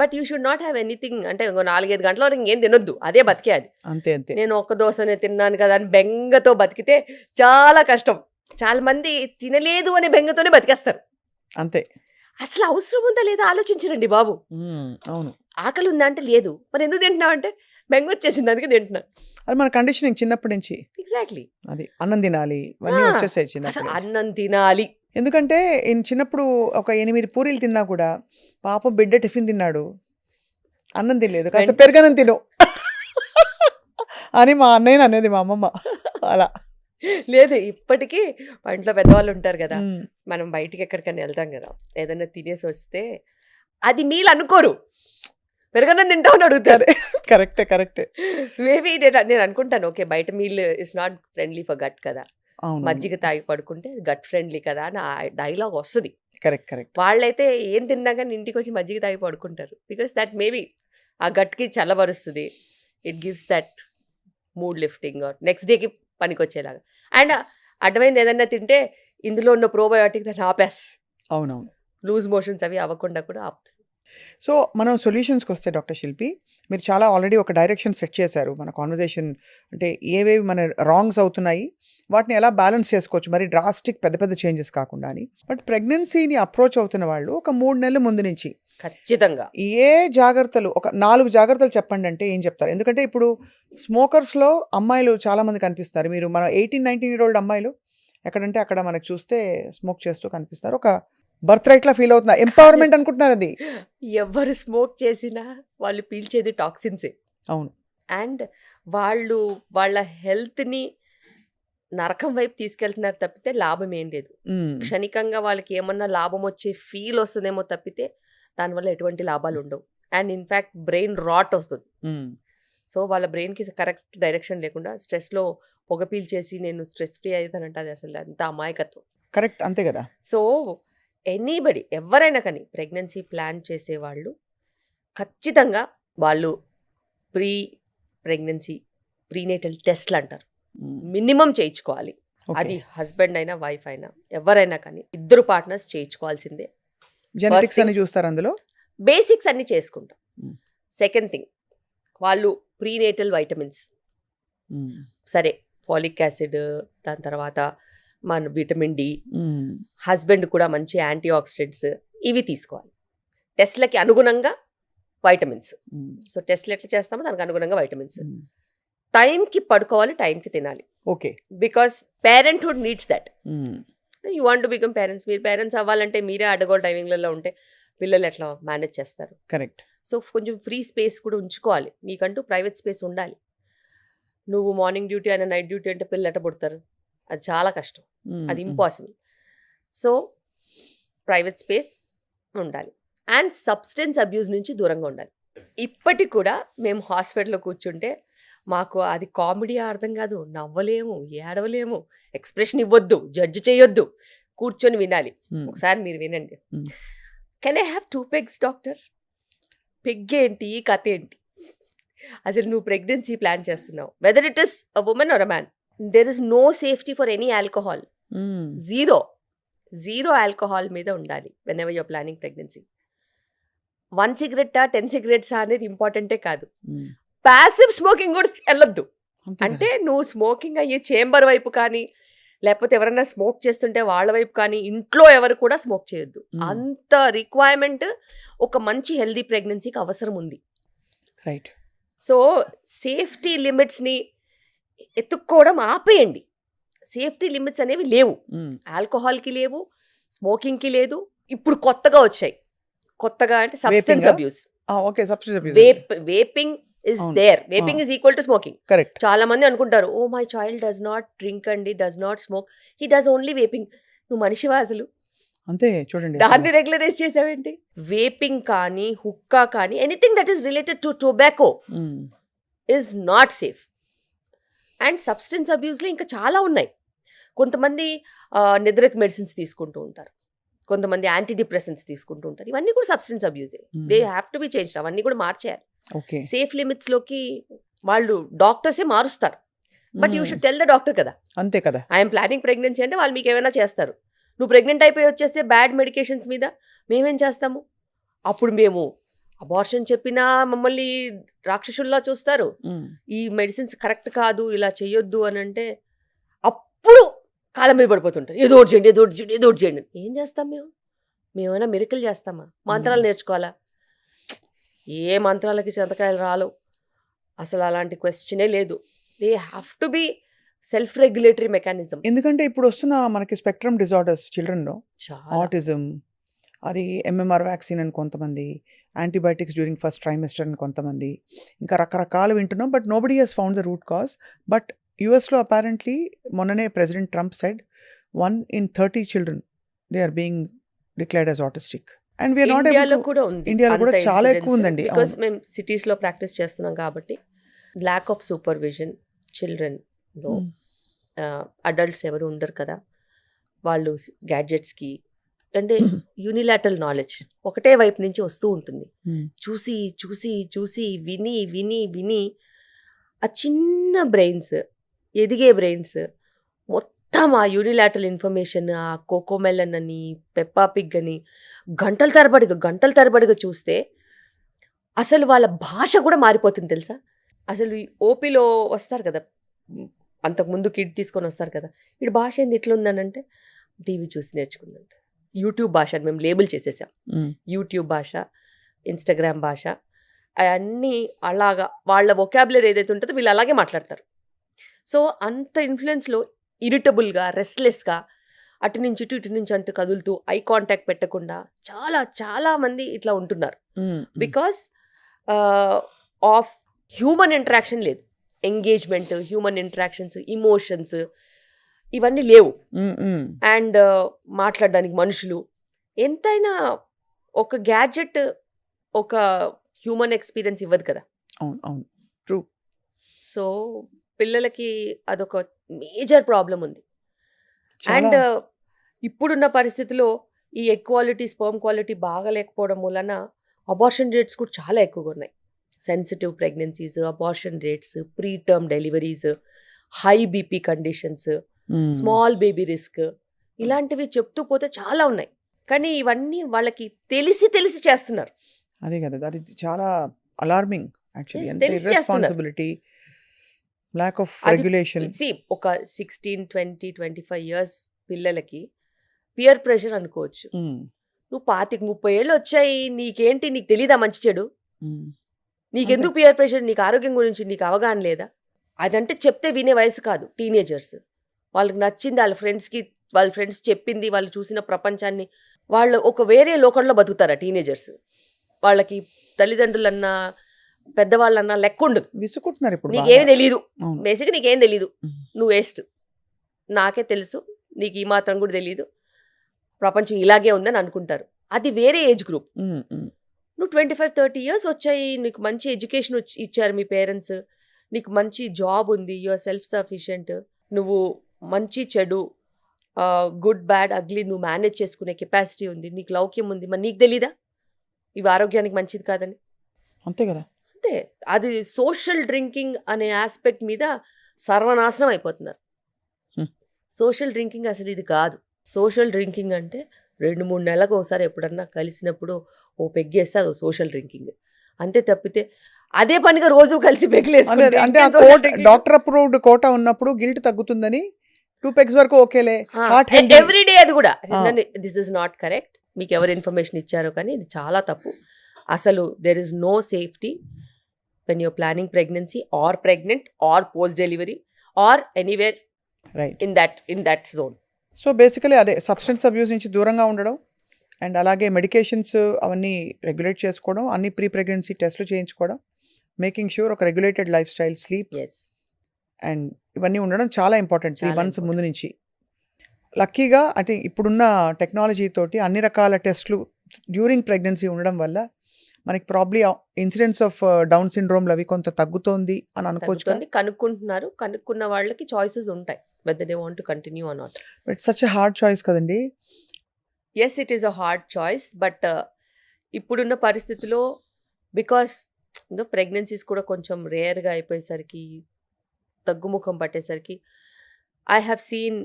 But you should not have anything. అంటే 4-5 గంటల వరకు ఇంకేం తినొద్దు, అదే బతికేయాలి. అంతే అంతే. నేను ఒక్క దోశనే తిన్నాను కదా అని బెంగతో బతికితే చాలా కష్టం. చాలా మంది తినలేదు అనే బెంగతోనే బతికేస్తారు. అంతే. అసలు అవసరం ఉందా లేదా ఆలోచించరండి బాబు. అవును. ఆకలి ఉందా అంటే లేదు, మరి ఎందుకు తింటున్నావు అంటే బెంగ వచ్చేసింది అందుకే తింటున్నా. అది మన కండిషనింగ్ చిన్నప్పటి నుంచి. ఎగ్జాక్ట్లీ. అది అన్నం తినాలి ఇవన్నీ వచ్చేసాయి అసలు చిన్నప్పుడు. అన్నం తినాలి. ఎందుకంటే చిన్నప్పుడు ఒక 8 పూరీలు తిన్నా కూడా పాపం బిడ్డ టిఫిన్ తిన్నాడు, అన్నం తినలేదు, కాస్త పెరగనం తిను అని మా అన్నయ్య అనేది మా అమ్మమ్మ. అలా లేదు, ఇప్పటికీ మా ఇంట్లో పెద్దవాళ్ళు ఉంటారు కదా, మనం బయటికి ఎక్కడికైనా వెళ్తాం కదా, ఏదైనా తినేసి వస్తే అది మీలు అనుకోరు, పెరగనం తింటామని అడుగుతారు. కరెక్టే కరెక్టే. మేబీ నేను అనుకుంటాను, ఓకే బయట meal is not friendly for gut కదా, మజ్జిగ తాగి పడుకుంటే గట్ ఫ్రెండ్లీ కదా అని ఆ డైలాగ్ వస్తుంది. Correct correct. వాళ్ళైతే ఏం తిన్నా కానీ ఇంటికి వచ్చి మజ్జిగ తాగి పడుకుంటారు. బికాస్ దట్ మేబీ ఆ గట్కి చల్లబరుస్తుంది. It gives that mood lifting or next డేకి పనికొచ్చేలాగా. అండ్ అడ్డమైంది ఏదన్నా తింటే ఇందులో ఉన్న ప్రోబయోటిక్ దాన్ని ఆపేస్. అవునవును. లూజ్ మోషన్స్ అవి అవ్వకుండా కూడా ఆపుతుంది. సో మనం సొల్యూషన్స్కి వస్తే డాక్టర్ శిల్పి, మీరు చాలా ఆల్రెడీ ఒక డైరెక్షన్ సెట్ చేశారు మన కాన్వర్జేషన్. అంటే ఏవేవి మన రాంగ్స్ అవుతున్నాయి, వాటిని ఎలా బ్యాలెన్స్ చేసుకోవచ్చు, మరి డ్రాస్టిక్ పెద్ద పెద్ద చేంజెస్ కాకుండా అని. బట్ ప్రెగ్నెన్సీని అప్రోచ్ అవుతున్న వాళ్ళు ఒక 3 నెలల ముందు నుంచి ఖచ్చితంగా ఏ జాగ్రత్తలు, ఒక 4 జాగ్రత్తలు చెప్పండి అంటే ఏం చెప్తారు? ఎందుకంటే ఇప్పుడు స్మోకర్స్లో అమ్మాయిలు చాలామంది కనిపిస్తారు. మీరు మన 18-19 year old అమ్మాయిలు ఎక్కడంటే అక్కడ మనకు చూస్తే స్మోక్ చేస్తూ కనిపిస్తారు. ఒక బర్త్ రైట్లా ఫీల్ అవుతున్నారు, ఎంపవర్మెంట్ అనుకుంటున్నారు అది. ఎవరు స్మోక్ చేసినా వాళ్ళు పీల్చేది టాక్సిన్సే. అవును. అండ్ వాళ్ళు వాళ్ళ హెల్త్ని నరకం వైపు తీసుకెళ్తున్నారు తప్పితే లాభం ఏం లేదు. క్షణికంగా వాళ్ళకి ఏమన్నా లాభం వచ్చే ఫీల్ వస్తుందేమో తప్పితే దానివల్ల ఎటువంటి లాభాలు ఉండవు. అండ్ ఇన్ఫ్యాక్ట్ బ్రెయిన్ రాట్ వస్తుంది. సో వాళ్ళ బ్రెయిన్కి కరెక్ట్ డైరెక్షన్ లేకుండా స్ట్రెస్లో పొగ పీల్చేసి నేను స్ట్రెస్ ఫ్రీ అవుతానంటే అది అసలు అంత అమాయకత్వం. కరెక్ట్, అంతే కదా. సో ఎనీబడి ఎవరైనా కానీ ప్రెగ్నెన్సీ ప్లాన్ చేసేవాళ్ళు ఖచ్చితంగా వాళ్ళు ప్రీనేటల్ టెస్ట్లు అంటారు, మినిమం చేయించుకోవాలి. అది హస్బెండ్ అయినా వైఫ్ అయినా ఎవరైనా కానీ ఇద్దరు పార్ట్నర్స్ చేయించుకోవాల్సిందే. జెనెటిక్స్ అని చూస్తారు అందులో, బేసిక్స్ అన్ని చేసుకుంటాం. సెకండ్ థింగ్, వాళ్ళు ప్రీనేటల్ వైటమిన్స్, సరే ఫాలిక్ యాసిడ్, దాని తర్వాత మన విటమిన్ డి, హస్బెండ్ కూడా మంచి యాంటీ ఆక్సిడెంట్స్ ఇవి తీసుకోవాలి. టెస్ట్లకి అనుగుణంగా వైటమిన్స్. సో టెస్ట్లు ఎట్లా చేస్తామో దానికి అనుగుణంగా వైటమిన్స్. టైంకి పడుకోవాలి, టైంకి తినాలి. Okay. Because parenthood needs that. You want to become parents. మీరు పేరెంట్స్ అవ్వాలంటే మీరే అడ్డగోలు టైమింగ్లలో ఉంటే పిల్లలు ఎట్లా మేనేజ్ చేస్తారు? కరెక్ట్. సో కొంచెం ఫ్రీ స్పేస్ కూడా ఉంచుకోవాలి, మీకంటూ ప్రైవేట్ స్పేస్ ఉండాలి. నువ్వు మార్నింగ్ డ్యూటీ అయినా నైట్ డ్యూటీ అంటే పిల్లలు ఎట్ట పుడతారు? అది చాలా కష్టం, అది ఇంపాసిబుల్. సో ప్రైవేట్ స్పేస్ ఉండాలి. అండ్ సబ్స్టెన్స్ అబ్యూస్ నుంచి దూరంగా ఉండాలి. ఇప్పటికి కూడా మేము హాస్పిటల్లో కూర్చుంటే మాకు అది కామెడీ అర్థం కాదు, నవ్వలేము, ఏడవలేము, ఎక్స్ప్రెషన్ ఇవ్వద్దు, జడ్జ్ చేయొద్దు, కూర్చొని వినాలి. ఒకసారి మీరు వినండి. Can I have 2 pegs doctor? Peg ఏంటి, కథ ఏంటి? అసలు నువ్వు ప్రెగ్నెన్సీ ప్లాన్ చేస్తున్నావు, whether it is a women or a man, there is no safety for any alcohol. Zero alcohol మీద ఉండాలి whenever you're planning pregnancy. 1 cigarette 10 cigarettes అనేది ఇంపార్టెంటే కాదు. ప్యాసివ్ స్మోకింగ్ కూడా వెళ్ళొద్దు. అంటే నువ్వు స్మోకింగ్ అయ్యే చేంబర్ వైపు కానీ, లేకపోతే ఎవరైనా స్మోక్ చేస్తుంటే వాళ్ళ వైపు కానీ, ఇంట్లో ఎవరు కూడా స్మోక్ చేయొద్దు. అంత రిక్వైర్మెంట్ ఒక మంచి హెల్దీ ప్రెగ్నెన్సీకి అవసరం ఉంది. రైట్. సో సేఫ్టీ లిమిట్స్ని ఎత్తుక్కోవడం ఆపేయండి. సేఫ్టీ లిమిట్స్ అనేవి లేవు, ఆల్కహాల్కి లేవు, స్మోకింగ్కి లేదు. ఇప్పుడు కొత్తగా వచ్చాయి, కొత్తగా అంటే substance abuse. Okay, substance abuse. Vaping is there. Vaping is equal to smoking. Correct. చాలా మంది అనుకుంటారు, oh my child does not drink అండి, does not smoke, he does only vaping. నువ్వు మనిషివా అసలు? అంతే చూడండి, దాన్ని రెగ్యులరైజ్ చేసావేంటి? వేపింగ్ కానీ, హుక్కా కానీ, anything that is related to tobacco is not safe. And substance అబ్యూస్లో ఇంకా చాలా ఉన్నాయి. కొంతమంది నిద్రకు మెడిసిన్స్ తీసుకుంటూ ఉంటారు, కొంతమంది యాంటీ డిప్రెసెంట్స్ తీసుకుంటూ ఉంటారు. ఇవన్నీ కూడా సబ్స్టెన్స్ అబ్యూసే. They have to be changed. అవన్నీ కూడా మార్చేయాలి. సేఫ్ లిమిట్స్లోకి వాళ్ళు డాక్టర్సే మారుస్తారు. But you should tell the doctor కదా. అంతే కదా. ఐఎమ్ ప్లానింగ్ ప్రెగ్నెన్సీ అంటే వాళ్ళు మీకు ఏమైనా చేస్తారు. నువ్వు ప్రెగ్నెంట్ అయిపోయి వచ్చేస్తే బ్యాడ్ మెడికేషన్స్ మీద మేమేం చేస్తాము? అప్పుడు మేము అబార్షన్ చెప్పినా మమ్మల్ని రాక్షసుల్లా చూస్తారు. ఈ మెడిసిన్స్ కరెక్ట్ కాదు, ఇలా చెయ్యొద్దు అని అంటే అప్పుడు కాళ్ళ మీద పడిపోతుంటారు. ఏదో ఒకటి చేయండి, ఏదో ఒకటి చేయండి, ఏదో ఒకటి చేయండి. ఏం చేస్తాం మేము? మేమైనా మిరకలు చేస్తామా? మంత్రాలు నేర్చుకోవాలా? ఏ మంత్రాలకి చింతకాయలు రాలు. అసలు అలాంటి క్వశ్చనే లేదు. They have to B self regulatory mechanism. ఎందుకంటే ఇప్పుడు వస్తున్న మనకి స్పెక్ట్రమ్ డిజార్డర్స్ చిల్డ్రన్లో చాలా ఆటిజం, అది ఎంఎంఆర్ వ్యాక్సిన్ అని కొంతమంది, యాంటీబయాటిక్స్ డ్యూరింగ్ ఫస్ట్ ట్రైమెస్టర్ అని కొంతమంది, ఇంకా రకరకాలు వింటున్నాం. But nobody has found the root cause. But యుఎస్లో అపారెంట్లీ మొన్ననే president Trump said 1 in 30 children they are being declared as autistic. And we're not ఇండియాలో కూడా ఉంది. ఇండియాలో కూడా చాలా ఎక్కువ ఉందండి. బికాస్ మేము సిటీస్లో ప్రాక్టీస్ చేస్తున్నాం కాబట్టి ల్యాక్ ఆఫ్ సూపర్విజన్ చిల్డ్రన్లో. అడల్ట్స్ ఎవరు ఉండరు కదా, వాళ్ళు గ్యాడ్జెట్స్కి అంటే యూనిలాటరల్ నాలెడ్జ్ ఒకటే వైపు నుంచి వస్తూ ఉంటుంది. చూసి చూసి చూసి విని విని విని ఆ చిన్న బ్రెయిన్స్, ఎదిగే బ్రెయిన్స్ మొత్తం ఆ యూనిలాటరల్ ఇన్ఫర్మేషన్, ఆ కోకోమెలన్ అని, పెప్పా పిగ్ అని గంటల తరబడిగా చూస్తే అసలు వాళ్ళ భాష కూడా మారిపోతుంది తెలుసా. అసలు ఈ ఓపీలో వస్తారు కదా, అంతకుముందు కిడ్ తీసుకొని వస్తారు కదా, వీడి భాష ఏంది ఇట్లా ఉందనంటే టీవీ చూసి నేర్చుకుందంట. యూట్యూబ్ భాష అని మేము లేబుల్ చేసేసాం. యూట్యూబ్ భాష, ఇన్స్టాగ్రామ్ భాష, అవన్నీ అలాగా వాళ్ళ వొకాబులరీ ఏదైతే ఉంటుందో వీళ్ళు అలాగే మాట్లాడతారు. సో అంత ఇన్ఫ్లుయెన్స్లో ఇరిటబుల్గా, రెస్ట్లెస్గా అటు నుంచి ఇటు నుంచి అంటూ కదులుతూ ఐ కాంటాక్ట్ పెట్టకుండా చాలా చాలా మంది ఇట్లా ఉంటున్నారు. బికాస్ ఆఫ్ హ్యూమన్ ఇంటరాక్షన్ లేదు, ఎంగేజ్మెంట్, హ్యూమన్ ఇంటరాక్షన్స్, ఇమోషన్స్ ఇవన్నీ లేవు. అండ్ మాట్లాడడానికి మనుషులు, ఎంతైనా ఒక గ్యాడ్జెట్ ఒక హ్యూమన్ ఎక్స్పీరియన్స్ ఇవ్వదు కదా. అవును అవును ట్రూ. సో పిల్లలకి అదొక మేజర్ ప్రాబ్లం ఉంది. అండ్ ఇప్పుడున్న పరిస్థితిలో ఈ ఎగ్ క్వాలిటీ, స్పర్మ్ క్వాలిటీ బాగా లేకపోవడం వలన అబార్షన్ రేట్స్ కూడా చాలా ఎక్కువగా ఉన్నాయి. Sensitive pregnancies, abortion rates, pre term deliveries, high BP conditions, small baby risk, ఇలాంటివి చెప్తూ పోతే చాలా ఉన్నాయి. కానీ ఇవన్నీ వాళ్ళకి తెలిసి తెలిసి చేస్తున్నారు. అదే కదా, అది చాలా అలార్మింగ్ యాక్చువల్లీ. Yes, అంటే తెలిసి చేస్తున్నారు. రెస్పాన్సిబిలిటీ, ల్యాక్ ఆఫ్ అది రెగ్యులేషన్. See, ఒక 16, 20, 25 ఇయర్స్ పిల్లలకి పియర్ ప్రెషర్ అనుకోవచ్చు. నువ్వు 25, 30 ఏళ్ళు వచ్చాయి, నీకేంటి, నీకు తెలీదా మంచి చెడు? నీకెందుకు పియర్ ప్రెషర్? నీకు ఆరోగ్యం గురించి నీకు అవగాహన లేదా? అదంటే చెప్తే వినే వయసు కాదు. టీనేజర్స్ వాళ్ళకి నచ్చింది వాళ్ళ ఫ్రెండ్స్ చెప్పింది, వాళ్ళు చూసిన ప్రపంచాన్ని, వాళ్ళు ఒక వేరే లోకంలో బతుకుతారా టీనేజర్స్? వాళ్ళకి తల్లిదండ్రులన్నా పెద్దవాళ్ళన్నా లెక్క ఉండదు. విసుకుంటున్నారు ఇప్పుడు. నీకేమి తెలీదు, అవును. బేసిక్గా నీకేం తెలీదు, నువ్వు వేస్ట్, నాకే తెలుసు, నీకు ఈ మాత్రం కూడా తెలీదు, ప్రపంచం ఇలాగే ఉందని అనుకుంటారు. అది వేరే ఏజ్ గ్రూప్. నువ్వు 25, 30 ఇయర్స్ వచ్చాయి, నీకు మంచి ఎడ్యుకేషన్ ఇచ్చారు మీ పేరెంట్స్, నీకు మంచి జాబ్ ఉంది, యువర్ సెల్ఫ్ సఫిషియెంట్, నువ్వు మంచి చెడు, గుడ్ బ్యాడ్ అగ్లీ నువ్వు మేనేజ్ చేసుకునే కెపాసిటీ ఉంది, నీకు లౌక్యం ఉంది, మరి నీకు తెలీదా ఇవి ఆరోగ్యానికి మంచిది కాదని? అంతే కదా. అంతే. అది సోషల్ డ్రింకింగ్ అనే ఆస్పెక్ట్ మీద సర్వనాశనం అయిపోతున్నారు. సోషల్ డ్రింకింగ్ అసలు ఇది కాదు. సోషల్ డ్రింకింగ్ అంటే 2-3 నెలలకు ఒకసారి ఎప్పుడన్నా కలిసినప్పుడు ఓ పెగ్గేస్తే అది సోషల్ డ్రింకింగ్ అంతే. తప్పితే అదే పనిగా రోజు కలిసి పెగ్గులేసుకుంటే అంటే డాక్టర్ అప్రూవ్డ్ కోటా ఉన్నప్పుడు గిల్ట్ తగ్గుతుందని 2 పెగ్స్ వరకు ఓకేలే. ఎవ్రీడే అది కూడా దిస్ ఇస్ నాట్ కరెక్ట్. మీకు ఎవరు ఇన్ఫర్మేషన్ ఇచ్చారో కానీ ఇది చాలా తప్పు. అసలు there is no safety when you're planning pregnancy or pregnant or post delivery or anywhere right in that zone. So basically అదే సబ్స్టెన్స్ అబ్యూస్ నుంచి దూరంగా ఉండడం, అండ్ అలాగే మెడికేషన్స్ అవన్నీ రెగ్యులేట్ చేసుకోవడం, అన్ని ప్రీ ప్రెగ్నెన్సీ టెస్ట్లు చేయించుకోవడం, మేకింగ్ షూర్ ఒక regulated life style, sleep and ఇవన్నీ ఉండడం చాలా ఇంపార్టెంట్ 3 months ముందు నుంచి. లక్కీగా అంటే ఇప్పుడున్న టెక్నాలజీ తోటి అన్ని రకాల టెస్ట్లు డ్యూరింగ్ ప్రెగ్నెన్సీ ఉండడం వల్ల మనకి ప్రాబ్లీ ఇన్సిడెన్స్ ఆఫ్ డౌన్ సిండ్రోమ్లు అవి కొంత తగ్గుతోంది అని అనుకోవచ్చు. కనుక్కుంటున్నారు, కనుక్కున్న వాళ్ళకి చాయిసెస్ ఉంటాయి whether they want to continue or not. It's such a hard choice కదండి. Yes, it is a hard choice, but ఇప్పుడున్న పరిస్థితిలో బికాస్ ప్రెగ్నెన్సీస్ కూడా కొంచెం రేర్గా అయిపోయేసరికి, తగ్గుముఖం పట్టేసరికి, I have seen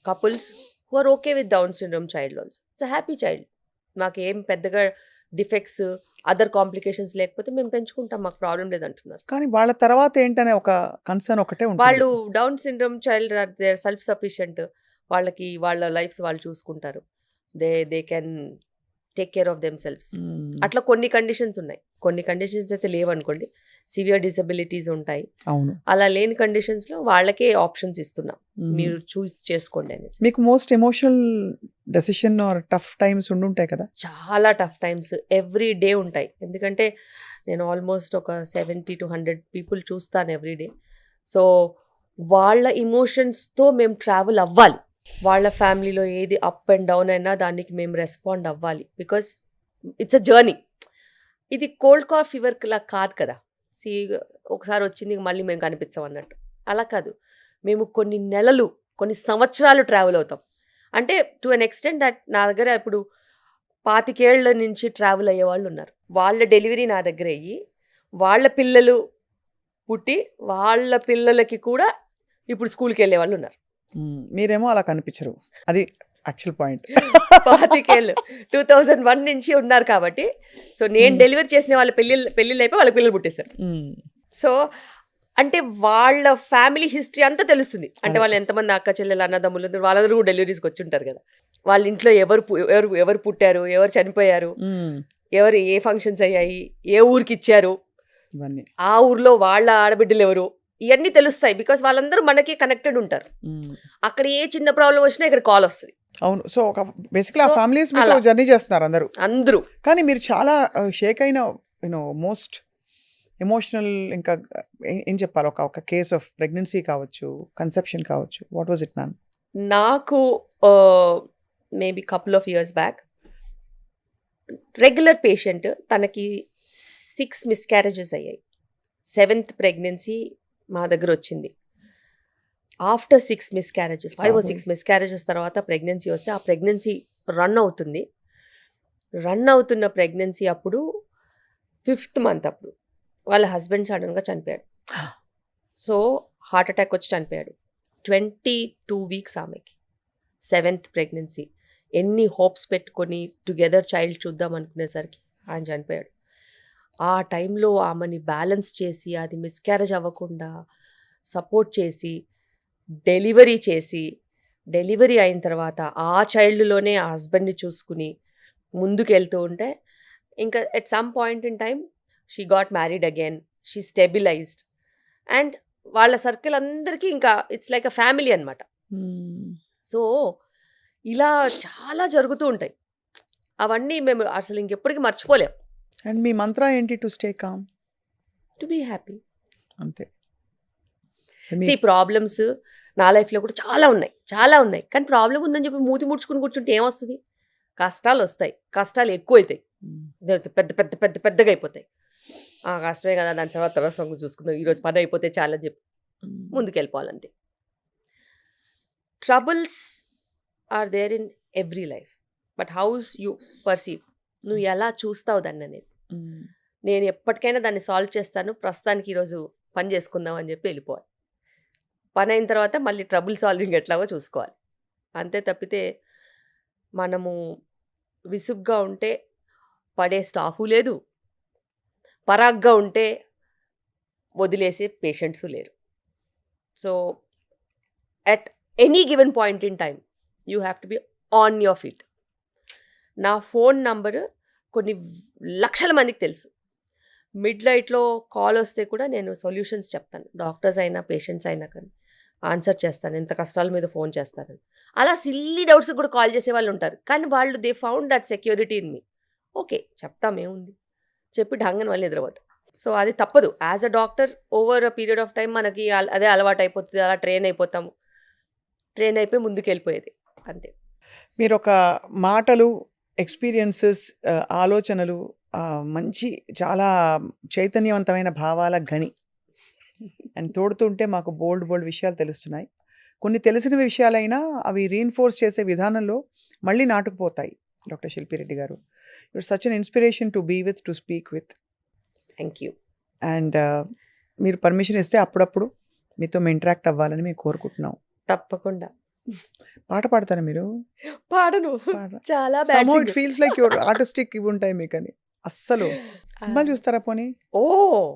couples who are okay with Down syndrome child also. It's a happy child. మాకేం పెద్దగా డిఫెక్ట్స్, అదర్ కాంప్లికేషన్స్ లేకపోతే మేము పెంచుకుంటాం, మాకు ప్రాబ్లం లేదంటున్నారు. కానీ వాళ్ళ తర్వాత ఏంటనే ఒక కన్సర్న్ ఒకటే ఉంటుంది. వాళ్ళు Down syndrome child they are self sufficient, వాళ్ళకి వాళ్ళ లైఫ్స్ వాళ్ళు చూసుకుంటారు, they can take care of them selves. అట్లా కొన్ని కండిషన్స్ ఉన్నాయి, కొన్ని కండిషన్స్ అయితే లేవనుకోండి, సివియర్ డిసబిలిటీస్ ఉంటాయి. అవును. అలా లేని కండిషన్స్లో వాళ్ళకే ఆప్షన్స్ ఇస్తున్నాం, మీరు చూస్ చేసుకోండి అనేసి. మీకు most emotional decision or tough times ఉండుంటాయి కదా? చాలా టఫ్ టైమ్స్ ఎవ్రీ డే ఉంటాయి, ఎందుకంటే నేను ఆల్మోస్ట్ ఒక 70 to 100 పీపుల్ చూస్తాను ఎవ్రీ డే. సో వాళ్ళ ఇమోషన్స్తో మేము ట్రావెల్ అవ్వాలి, వాళ్ళ ఫ్యామిలీలో ఏది అప్ అండ్ డౌన్ అయినా దానికి మేము రెస్పాండ్ అవ్వాలి, బికాస్ ఇట్స్ అ జర్నీ. ఇది కోల్డ్ కాఫ్ ఫీవర్ లా కాదు కదా, ఒకసారి వచ్చింది మళ్ళీ మేము కనిపించాం అన్నట్టు, అలా కాదు. మేము కొన్ని నెలలు, కొన్ని సంవత్సరాలు ట్రావెల్ అవుతాం. అంటే టు అన్ ఎక్స్టెంట్ దట్ నా దగ్గర ఇప్పుడు 25 ఏళ్ల నుంచి ట్రావెల్ అయ్యే వాళ్ళు ఉన్నారు. వాళ్ళ డెలివరీ నా దగ్గర అయ్యి, వాళ్ళ పిల్లలు పుట్టి, వాళ్ళ పిల్లలకి కూడా ఇప్పుడు స్కూల్కి వెళ్ళే వాళ్ళు ఉన్నారు. మీరేమో అలా కనిపించరు, అది యాక్చువల్ పాయింట్. 25 ఏళ్ళు 2001 నుంచి ఉన్నారు కాబట్టి. సో నేను డెలివరీ చేసిన వాళ్ళ పెళ్ళిళ్ళు అయిపోయి వాళ్ళ పిల్లలు పుట్టేశారు. సో అంటే వాళ్ళ ఫ్యామిలీ హిస్టరీ అంతా తెలుస్తుంది, అంటే వాళ్ళు ఎంతమంది అక్క చెల్లెలు అన్నదమ్ములు వాళ్ళందరూ కూడా డెలివరీస్కి వచ్చి ఉంటారు కదా. వాళ్ళ ఇంట్లో ఎవరు పుట్టారు, ఎవరు చనిపోయారు, ఎవరు ఏ ఫంక్షన్స్ అయ్యాయి, ఏ ఊరికి ఇచ్చారు, ఆ ఊర్లో వాళ్ళ ఆడబిడ్డలు ఎవరు, ఇవన్నీ తెలుస్తాయి. బికాస్ వాళ్ళందరూ మనకి కనెక్టెడ్ ఉంటారు. అక్కడ ఏ చిన్న ప్రాబ్లం వచ్చినా ఇక్కడ కాల్ వస్తుంది. అవును. సో ఒక బేసిక్లీ ఆ ఫ్యామిలీస్ మీతో జర్నీ చేస్తున్నారు అందరూ. కానీ మీరు చాలా షేక్ అయిన మోస్ట్ ఎమోషనల్, ఇంకా ఏం చెప్పాలి, ఒక కేస్ ఆఫ్ ప్రెగ్నెన్సీ కావచ్చు, కన్సెప్షన్ కావచ్చు, వాట్ వాజ్ ఇట్ మ్యామ్? నాకు maybe couple of years back regular patient, తనకి 6 మిస్క్యారేజెస్ అయ్యాయి. 7th ప్రెగ్నెన్సీ మా దగ్గర వచ్చింది. ఆఫ్టర్ 6 మిస్క్యారేజెస్, 5 or 6 మిస్క్యారేజెస్ తర్వాత ప్రెగ్నెన్సీ వస్తే, ఆ ప్రెగ్నెన్సీ రన్ అవుతున్న ప్రెగ్నెన్సీ అప్పుడు 5th మంత్ అప్పుడు వాళ్ళ హస్బెండ్ సడన్గా చనిపోయాడు. సో హార్ట్ అటాక్ వచ్చి చనిపోయాడు. 22 వీక్స్ ఆమెకి, 7th ప్రెగ్నెన్సీ. ఎన్ని హోప్స్ పెట్టుకొని టుగెదర్ చైల్డ్ చూద్దాం అనుకునేసరికి ఆయన చనిపోయాడు. ఆ టైంలో ఆమెని బ్యాలెన్స్ చేసి, అది మిస్క్యారేజ్ అవ్వకుండా సపోర్ట్ చేసి, డెలివరీ అయిన తర్వాత ఆ చైల్డ్లోనే ఆ హస్బెండ్ని చూసుకుని ముందుకు వెళ్తూ ఉంటే, ఇంకా at some point in time she got married again, she stabilised, and వాళ్ళ సర్కిల్ అందరికీ ఇంకా ఇట్స్ లైక్ అ ఫ్యామిలీ అనమాట. సో ఇలా చాలా జరుగుతూ ఉంటాయి, అవన్నీ మేము అసలు ఇంకెప్పటికీ మర్చిపోలేం. అండ్ మీ మంత్ర ఏంటి? To stay calm, to be happy, అంతే. ప్రాబ్లమ్స్ నా లైఫ్లో కూడా చాలా ఉన్నాయి. కానీ ప్రాబ్లం ఉందని చెప్పి మూతి ముడుచుకుని కూర్చుంటే ఏమొస్తుంది? కష్టాలు వస్తాయి, కష్టాలు ఎక్కువ అవుతాయి, పెద్ద పెద్ద పెద్ద పెద్దగా అయిపోతాయి. కష్టమే కదా, దాని తర్వాత సంగతి చూసుకుందాం, ఈరోజు పని అయిపోతే చాలని చెప్పి ముందుకు వెళ్ళిపోవాలంతే. Troubles are there in every life, but how's you perceive, నువ్వు ఎలా చూస్తావు దాన్ని అనేది. నేను ఎప్పటికైనా దాన్ని సాల్వ్ చేస్తాను, ప్రస్తుతానికి ఈరోజు పని చేసుకుందాం అని చెప్పి వెళ్ళిపోవాలి. పని అయిన తర్వాత మళ్ళీ ట్రబుల్ సాల్వింగ్ ఎట్లాగో చూసుకోవాలి, అంతే. తప్పితే మనము విసుగ్గా ఉంటే పడే స్టాఫు లేదు, పరాగ్గా ఉంటే వదిలేసే పేషెంట్స్ లేరు. So at any given point in time you have to be on your feet. నా ఫోన్ నంబరు కొన్ని లక్షల మందికి తెలుసు. మిడ్ నైట్లో కాల్ వస్తే కూడా నేను సొల్యూషన్స్ చెప్తాను, డాక్టర్స్ అయినా పేషెంట్స్ అయినా కానీ ఆన్సర్ చేస్తాను, ఎంత కష్టాల మీద ఫోన్ చేస్తానని. అలా సిల్లీ డౌట్స్ కూడా కాల్ చేసే వాళ్ళు ఉంటారు, కానీ వాళ్ళు they found that security in me. Okay చెప్తామేముంది, చెప్పి ఢంగని వాళ్ళు నిద్రపోతాం. సో అది తప్పదు. As a doctor over a period of time మనకి అదే అలవాటు అయిపోతుంది, అలా ట్రైన్ అయిపోయి ముందుకు వెళ్ళిపోయేది, అంతే. మీరు ఒక మాటలు, ఎక్స్పీరియన్సెస్, ఆలోచనలు, మంచి చాలా చైతన్యవంతమైన భావాల గని, అండ్ తోడుతుంటే మాకు బోల్డ్ విషయాలు తెలుస్తున్నాయి. కొన్ని తెలిసిన విషయాలైనా అవి రీఇన్ఫోర్స్ చేసే విధానంలో మళ్ళీ నాటుకుపోతాయి. డాక్టర్ శిల్పిరెడ్డి గారు, you're such an inspiration to be with, to speak with. Thank you. And మీరు పర్మిషన్ ఇస్తే అప్పుడప్పుడు మీతో మేము ఇంటరాక్ట్ అవ్వాలని మేము కోరుకుంటున్నాం. తప్పకుండా. పాట పాడతారా మీరు? పాడను. పాడరా? చాలా bad somehow it singer. Feels like your artistic ఇవి ఉంటాయి మీకని. అస్సలు. సినిమాలు చూస్తారా పోనీ? ఓహ్!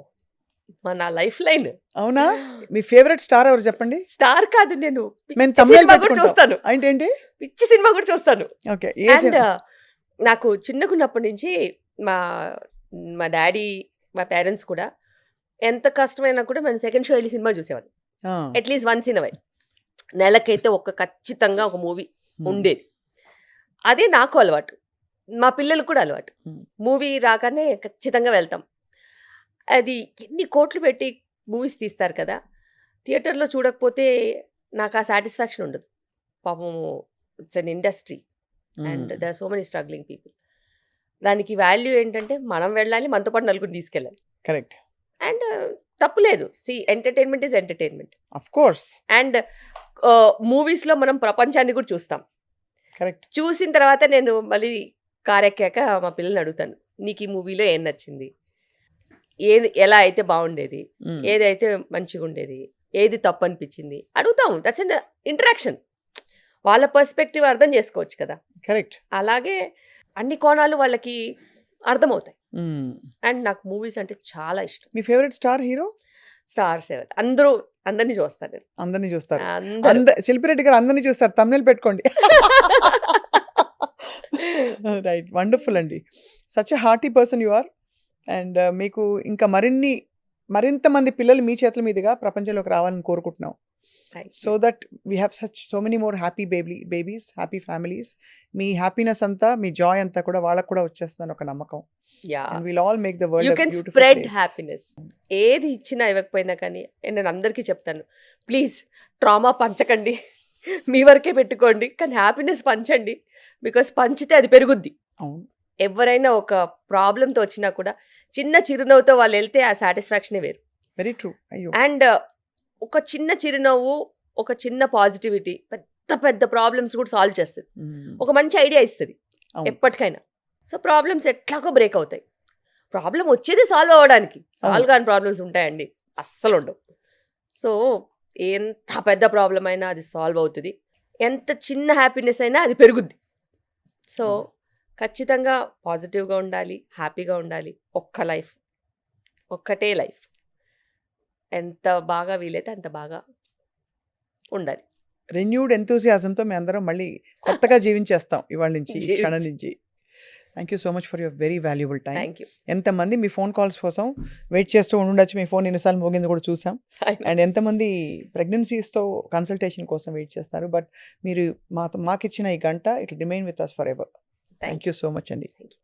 నా లైఫ్ లైన్. అవునా? మీ ఫేవరెట్ స్టార్ ఎవరు చెప్పండి? స్టార్ కాదు నేను. మేము పిచ్చి thumbnail సినిమా కూడా పెట్టుకుంటాం. చూస్తాను. ఏంటేంటి? పిచ్చి సినిమా కూడా చూస్తాను. ఓకే. A and cinema? నాకు చిన్నగున్నప్పటి నుంచి మా మా డాడీ, మా పేరెంట్స్ కూడా ఎంత కష్టమైనా కూడా మేము సెకండ్ షో ఎళ్లి సినిమా చూసేవాళ్ళం. ఆ! At least once in a while. నెలకైతే ఖచ్చితంగా ఒక మూవీ ఉండేది. అదే నాకు అలవాటు. మా పిల్లలకు కూడా అలవాటు. మూవీ రాగానే ఖచ్చితంగా వెళ్తాం. అది ఎన్ని కోట్లు పెట్టి మూవీస్ తీస్తారు కదా! థియేటర్‌లో చూడకపోతే నాకు ఆ సాటిస్ఫాక్షన్ ఉండదు. పాపం it's an industry and there are so many struggling people. దానికి వాల్యూ ఏంటంటే మనం వెళ్ళాలి, మనతో పాటు నలుగురిని తీసుకెళ్ళాలి. కరెక్ట్. అండ్ తప్పులేదు. Entertainment is entertainment. Of course. And మూవీస్‌లో మనం ప్రపంచాన్ని కూడా చూస్తాం. కరెక్ట్. చూసిన తర్వాత నేను మళ్ళీ కారెక్కాక మా పిల్లల్ని అడుగుతాను. నీకు ఈ మూవీలో ఏం నచ్చింది? ఎలా అయితే బాగుండేది? ఏదైతే మంచిగుండేది? ఏది తప్పు అనిపించింది? అడుగుతాం. That's an interaction. వాళ్ళ పర్స్పెక్టివ్ అర్థం చేసుకోవచ్చు కదా! కరెక్ట్. అలాగే అన్ని కోణాలు వాళ్ళకి అర్థమవుతాయి. అండ్ నాకు మూవీస్ అంటే చాలా ఇష్టం. మీ ఫేవరెట్ స్టార్ హీరో? స్టార్స్ ఎవరు? అందరిని చూస్తాను నేను. అందరిని చూస్తారు. అందరూ. శిల్పిరెడ్డి గారు అందరిని చూస్తారు. thumbnail పెట్టుకోండి. రైట్. వండర్ఫుల్ అండి. Such a hearty person you are. And మీకు ఇంకా మరింత మంది పిల్లలు మీ చేతుల మీదుగా ప్రపంచంలోకి రావాలని కోరుకుంటున్నాం. So that we have so many more happy babies, happy families. Me happiness అంతా, మీ జాయ్ అంతా కూడా వాళ్ళకు కూడా వచ్చేస్తుందని ఒక నమ్మకం. Yeah. And will all make the world you a can beautiful spread place. Happiness. ఏది ఇచ్చినా ఇవ్వకపోయినా కానీ నేను అందరికీ చెప్తాను, ప్లీజ్ ట్రామా పంచకండి, మీ వరకే పెట్టుకోండి, కానీ హ్యాపీనెస్ పంచండి. బికాస్ పంచితే అది పెరుగుద్ది. అవును. ఎవరైనా ఒక ప్రాబ్లంతో వచ్చినా కూడా చిన్న చిరునవ్వుతో వాళ్ళు వెళ్తే ఆ సాటిస్ఫాక్షనే వేరు. Very true. అయ్యో. అండ్ ఒక చిన్న చిరునవ్వు, ఒక చిన్న పాజిటివిటీ పెద్ద పెద్ద ప్రాబ్లమ్స్ కూడా సాల్వ్ చేస్తుంది. ఒక మంచి ఐడియా ఇస్తుంది అవును. ఎప్పటికైనా. సో ప్రాబ్లమ్స్ ఎట్లాగో బ్రేక్ అవుతాయి. ప్రాబ్లం వచ్చేది సాల్వ్ అవ్వడానికి. సాల్వ్ కాని ప్రాబ్లమ్స్ ఉంటాయండి? అస్సలు ఉండవు. సో ఎంత పెద్ద ప్రాబ్లం అయినా అది సాల్వ్ అవుతుంది. ఎంత చిన్న హ్యాపీనెస్ అయినా అది పెరుగుద్ది. సో ఖచ్చితంగా పాజిటివ్గా ఉండాలి, హ్యాపీగా ఉండాలి. ఒక్కటే లైఫ్. ఎంత బాగా వీలైతే అంత బాగా ఉండాలి. రెన్యూడ్ ఎంతూసియాజంతో మేము అందరం మళ్ళీ కొత్తగా జీవించేస్తాం ఇవాళ నుంచి, ఈ క్షణం నుంచి. Thank you so much for your very valuable time. Thank you. ఎంతమంది మీ ఫోన్ కాల్స్ కోసం వెయిట్ చేస్తూ ఉండొచ్చు. మీ ఫోన్ ఎన్నిసార్లు మోగింది కూడా చూసాం. అండ్ ఎంతమంది ప్రెగ్నెన్సీస్తో కన్సల్టేషన్ కోసం వెయిట్ చేస్తారు. బట్ మీరు మాకిచ్చిన ఈ గంట it remain with us forever. Thank you so much అండి. Thank you.